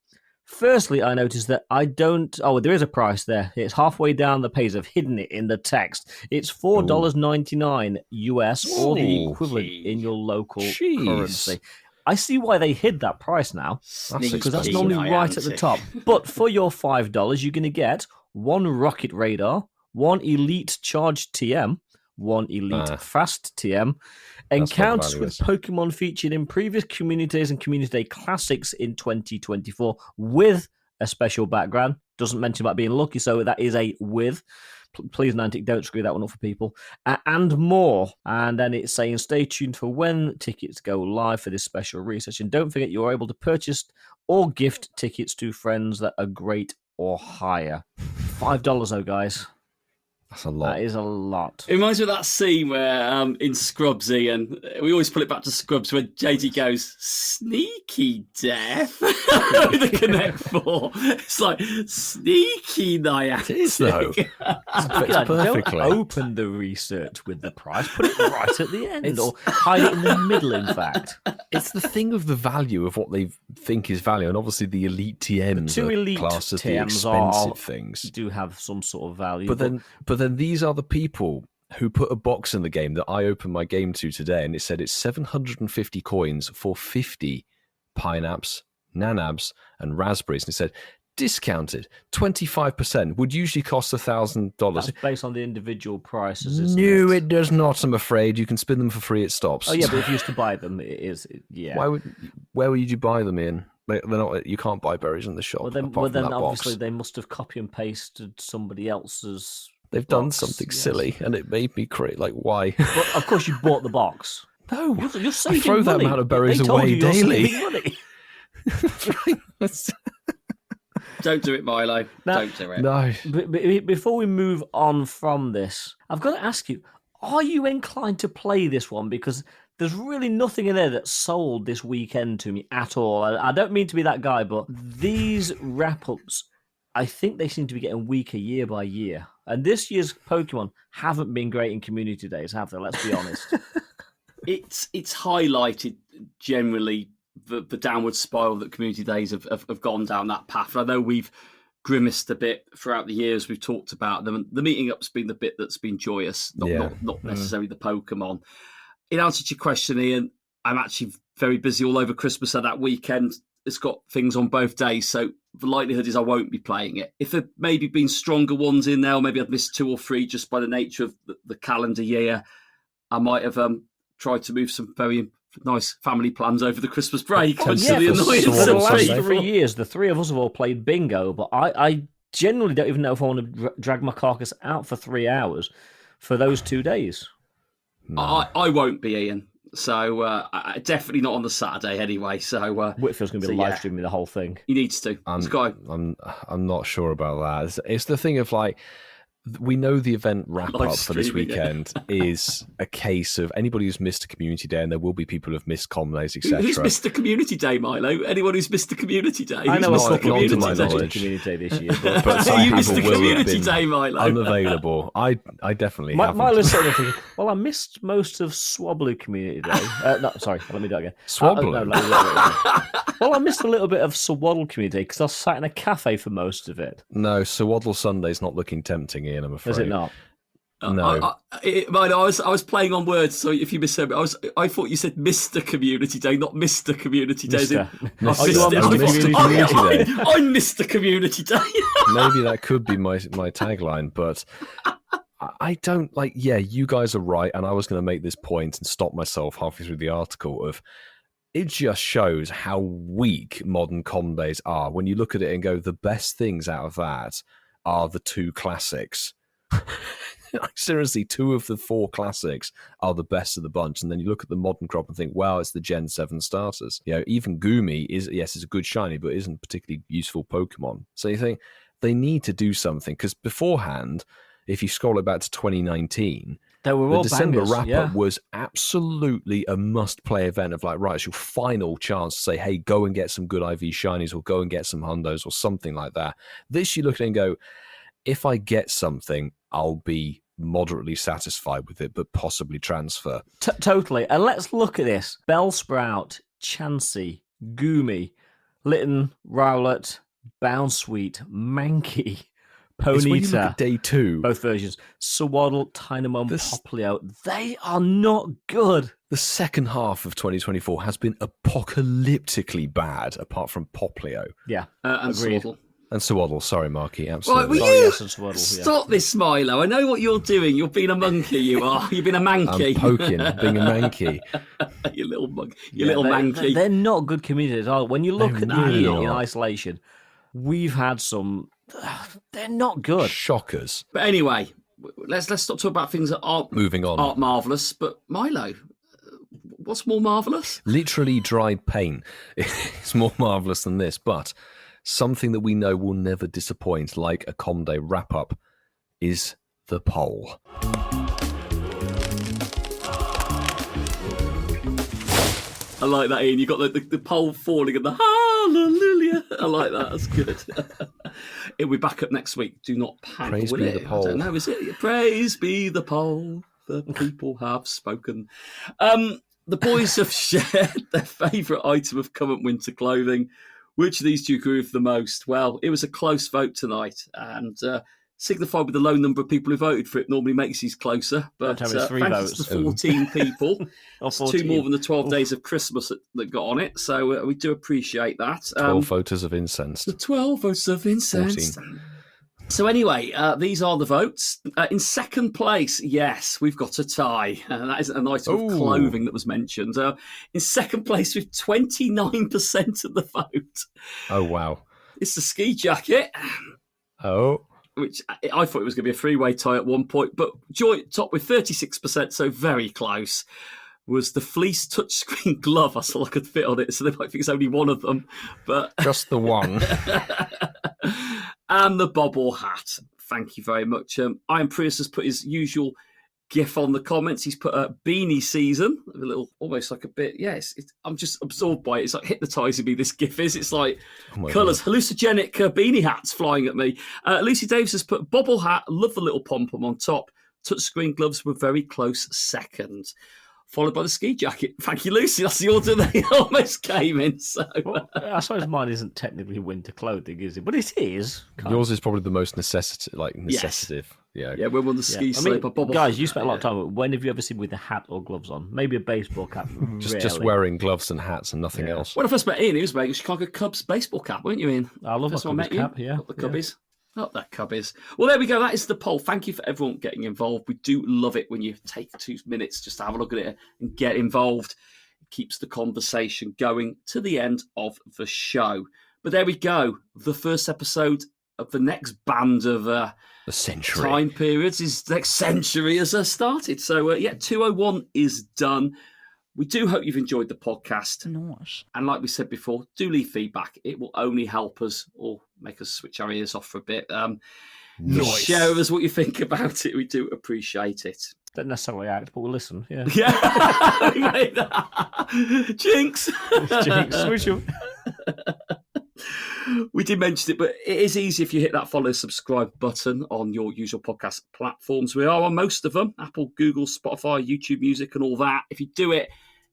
firstly, I noticed that there is a price there. It's halfway down the page. I've hidden it in the text. It's $4.99 US, or the equivalent in your local currency. I see why they hid that price now, because that's normally right at the top. But for your $5, you're going to get 1 Rocket Radar, 1 Elite Charged TM, 1 Elite Fast TM, encounters with Pokemon featured in previous Community Days and Community Day Classics in 2024 with a special background. Doesn't mention about being lucky, so that is a with. Please, Niantic, don't screw that one up for people. And more. And then it's saying stay tuned for when tickets go live for this special research. And don't forget, you're able to purchase or gift tickets to friends that are great or higher. $5 though, guys. That's a lot. That is a lot. It reminds me of that scene where in Scrubs, Ian, we always pull it back to Scrubs, when JD goes, sneaky death, with the Connect 4. It's like, sneaky Niantic. It is, though. Don't open the research with the price. Put it right at the end, or hide it in the middle, in fact. It's the thing of the value of what they think is value, and obviously the elite TMs The 2 elite classed as the TMs expensive things. Do have some sort of value. But then these are the people who put a box in the game that I opened my game to today, and it said it's 750 coins for 50 Pineapps, Nanabs, and Raspberries. And it said, discounted 25%, would usually cost $1,000. That's based on the individual prices, No, it does not, I'm afraid. You can spin them for free, it stops. Oh, yeah, but if you used to buy them, it is, yeah. Where would you buy them in? They're not. You can't buy berries in the shop. Well, then obviously box. they must have copy and pasted somebody else's. They've done something silly, and it made me create like, why? Well, of course, you bought the box. No, you're saving I throw money. that amount of berries away daily. Don't do it, Milo. Don't do it. No. Before we move on from this, I've got to ask you: are you inclined to play this one? Because there's really nothing in there that sold this weekend to me at all. I don't mean to be that guy, but these wrap-ups, I think they seem to be getting weaker year by year. And this year's Pokemon haven't been great in Community Days, have they? Let's be honest. It's highlighted generally the downward spiral that Community Days have gone down that path. And I know we've grimaced a bit throughout the years. We've talked about them. The meeting up's been the bit that's been joyous, not necessarily the Pokemon. In answer to your question, Ian, I'm actually very busy all over Christmas, and that weekend it's got things on both days. So the likelihood is I won't be playing it. If there maybe been stronger ones in there, or maybe I'd missed 2 or 3 just by the nature of the calendar year, I might have tried to move some very nice family plans over the Christmas break. For the last 3 years, the 3 of us have all played bingo, but I generally don't even know if I want to drag my carcass out for 3 hours for those 2 days. No. I won't be, Ian. So definitely not on the Saturday anyway. So Whitfield's going to be live streaming the whole thing. He needs to. I'm not sure about that. It's the thing of like, we know the event wrap up for this weekend is a case of anybody who's missed a community day, and there will be people who've missed comm days, etc. Who's missed a community day, Milo? Anyone who's missed a community day? I know not community day this year, but you missed the community day, Milo. Unavailable. I definitely haven't. Milo's sitting there thinking, well, I missed most of Swablu community day. No, sorry, let me do it again. Swablu? Well, I missed a little bit of Swaddle community day because I sat in a cafe for most of it. No, Swaddle Sunday's not looking tempting, Ian, I'm afraid. Is it not? No. I was playing on words, so if you misheard me, I thought you said Mr. Community Day, not Mr. Community Day. I'm Mr. Community Day. Maybe that could be my tagline, but I don't like. Yeah, you guys are right, and I was going to make this point and stop myself halfway through the article of. It just shows how weak modern comm days are when you look at it and go, the best things out of that are the 2 classics. Like, seriously, 2 of the 4 classics are the best of the bunch. And then you look at the modern crop and think, wow, it's the Gen 7 starters. You know, even Goomy is a good shiny, but isn't particularly useful Pokemon. So you think they need to do something, because beforehand, if you scroll it back to 2019, they were the all December bangers, wrap-up was absolutely a must-play event of like, right, it's your final chance to say, hey, go and get some good IV shinies, or go and get some hundos, or something like that. This you look at it and go, if I get something, I'll be moderately satisfied with it, but possibly transfer. Totally. And let's look at this. Bellsprout, Chansey, Goomy, Litten, Rowlet, Bounsweet, Mankey, It's when you look Ponyta, at day 2, both versions, Swaddle, Tynamon, Poplio, they are not good. the second half of 2024 has been apocalyptically bad, apart from Poplio. Yeah, and agreed. Swaddle. And Swaddle, sorry, Marky, Right, absolutely. will Sorry, you yes, and Swaddle, yeah. stop this, Milo? I know what you're doing. You're being a monkey, you are. You've been a manky. I'm poking, being a manky. You little mug. You little manky. They're not good communities at all. When you look They're at the really in not. isolation, we've had some. They're not good. Shockers. But anyway, let's stop talking about things that aren't Moving on. marvellous. But Milo, what's more marvellous? Literally dried paint. It's more marvellous than this, but something that we know will never disappoint, like a Comday wrap-up, is the poll. I like that, Ian. You got the pole falling and the hallelujah. I like that. That's good. It'll be back up next week. Do not panic. Praise will be it? the poll. I don't know. Is it? Praise be the poll. The people have spoken. The boys have shared their favourite item of current winter clothing. Which of these do you agree with the most? Well, it was a close vote tonight, and signified with the low number of people who voted for it normally makes these closer. But Don't tell me it's 3 thanks votes. to 14 people. Or It's 14. 2 more than the 12 days of Christmas that got on it, so we do appreciate that. 12 voters of incensed. The 12 votes of incense. 14. So anyway, these are the votes. In second place, yes, we've got a tie. That isn't an item of Ooh. clothing that was mentioned. In second place with 29% of the vote, Oh, wow. it's the ski jacket, Oh. which I thought it was going to be a 3-way tie at one point, but joint top with 36%, so very close, was the fleece touchscreen glove. That's all I could fit on it, so they might think it's only one of them. But Just the one. and the bobble hat. Thank you very much. Iron Prius has put his usual GIF on the comments. He's put a beanie season, a little, almost like a bit. Yes, I'm just absorbed by it. It's like hypnotising me. This GIF is. It's like Oh my colours, hallucinogenic beanie hats flying at me. Lucy Davis has put bobble hat. Love the little pom pom on top. Touchscreen gloves were very close second. Followed by the ski jacket. Thank you, Lucy. That's the order they almost came in. So Well, I suppose mine isn't technically winter clothing, is it? But it is. Yours is probably the most necessitative. Yeah. yeah, we're on the ski I slope. mean, guys, you spent a lot of time. When have you ever seen with a hat or gloves on? Maybe a baseball cap. Just Rarely. wearing gloves and hats and nothing else. When I first met Ian, he was wearing a Chicago Cubs baseball cap, weren't you, Ian? I love First my time I Cubs met you. cap, yeah. Not the Cubbies. Not the Cubbies. Well, there we go. That is the poll. Thank you for everyone getting involved. We do love it when you take 2 minutes just to have a look at it and get involved. It keeps the conversation going to the end of the show. But there we go. The first episode of the next band of The century. time periods is next century has started. So, 201 is done. We do hope you've enjoyed the podcast. Nice. And like we said before, do leave feedback. It will only help us or make us switch our ears off for a bit. Nice. Share with us what you think about it. We do appreciate it. Don't necessarily act, but we'll listen. Yeah. Yeah, we made that. Jinx. Jinx, wish you- We did mention it, but it is easy if you hit that follow, subscribe button on your usual podcast platforms. We are on most of them: Apple, Google, Spotify, YouTube Music, and all that. If you do it,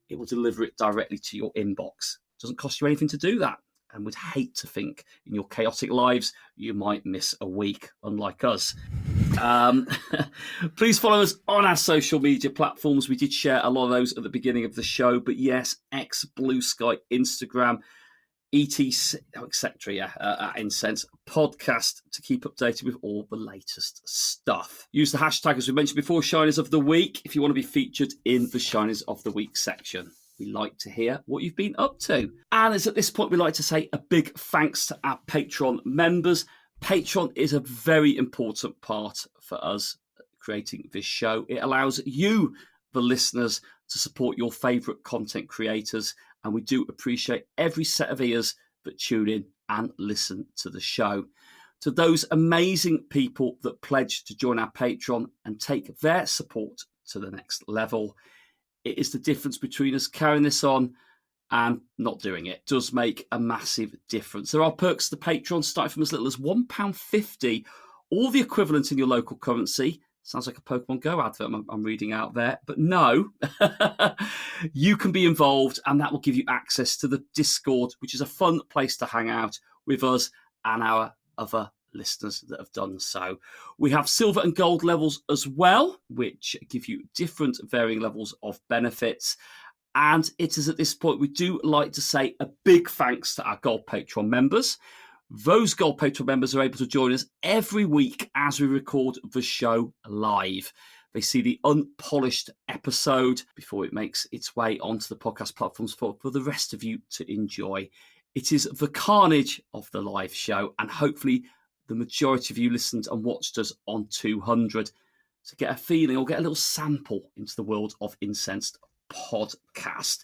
it will deliver it directly to your inbox. It doesn't cost you anything to do that, and would hate to think in your chaotic lives you might miss a week, unlike us. Please follow us on our social media platforms. We did share a lot of those at the beginning of the show, but yes, X, Blue Sky, Instagram, etc., at Incense Podcast to keep updated with all the latest stuff. Use the hashtag, as we mentioned before, Shiners of the Week, if you want to be featured in the Shiners of the Week section. We like to hear what you've been up to. And as at this point, we like to say a big thanks to our Patreon members. Patreon is a very important part for us creating this show. It allows you, the listeners, to support your favourite content creators. And we do appreciate every set of ears that tune in and listen to the show. To those amazing people that pledge to join our Patreon and take their support to the next level, it is the difference between us carrying this on and not doing it. It does make a massive difference. There are perks to Patreon, starting from as little as £1.50, or the equivalent in your local currency. Sounds like a Pokemon Go advert I'm reading out there. But no, you can be involved, and that will give you access to the Discord, which is a fun place to hang out with us and our other listeners that have done so. We have silver and gold levels as well, which give you different varying levels of benefits. And it is at this point we do like to say a big thanks to our Gold Patreon members. Those Gold Patreon members are able to join us every week as we record the show live. They see the unpolished episode before it makes its way onto the podcast platforms for the rest of you to enjoy. It is the carnage of the live show, and hopefully the majority of you listened and watched us on 200 to get a feeling or get a little sample into the world of Incensed Podcast.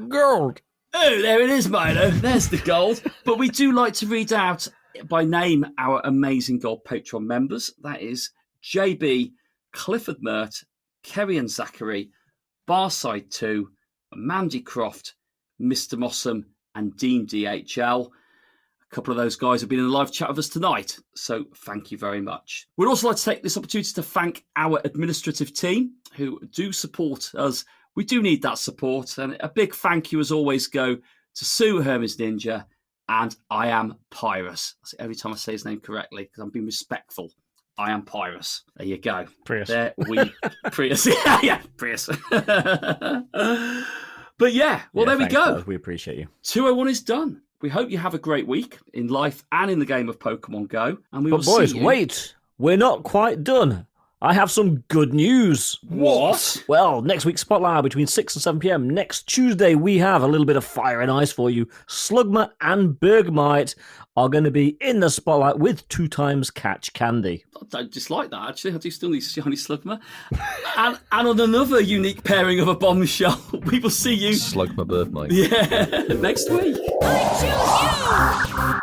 Gold. Oh, there it is, Milo. There's the gold. But we do like to read out by name our amazing Gold Patreon members. That is JB, Clifford Mert, Kerry and Zachary, Barside 2, Mandy Croft, Mr. Mossam, and Dean DHL. A couple of those guys have been in a live chat with us tonight, so thank you very much. We'd also like to take this opportunity to thank our administrative team who do support us. We do need that support, and a big thank you as always go to Sue Hermes Ninja and I Am Pyrus. Every time I say his name correctly, because I'm being respectful. I Am Pyrus. There you go. Prius. There we Prius. Yeah, Prius. But yeah, well, there we go. Guys. We appreciate you. 201 is done. We hope you have a great week in life and in the game of Pokemon Go. And we will boys, see you. wait. We're not quite done. I have some good news. What? Well, next week's Spotlight between 6 and 7 p.m. Next Tuesday, we have a little bit of fire and ice for you. Slugma and Bergmite are going to be in the Spotlight with 2 times Catch Candy. I don't dislike that, actually. I do still need shiny Slugma. and on another unique pairing of a bombshell, we will see you... Slugma Birdmite. Yeah, next week. I choose you!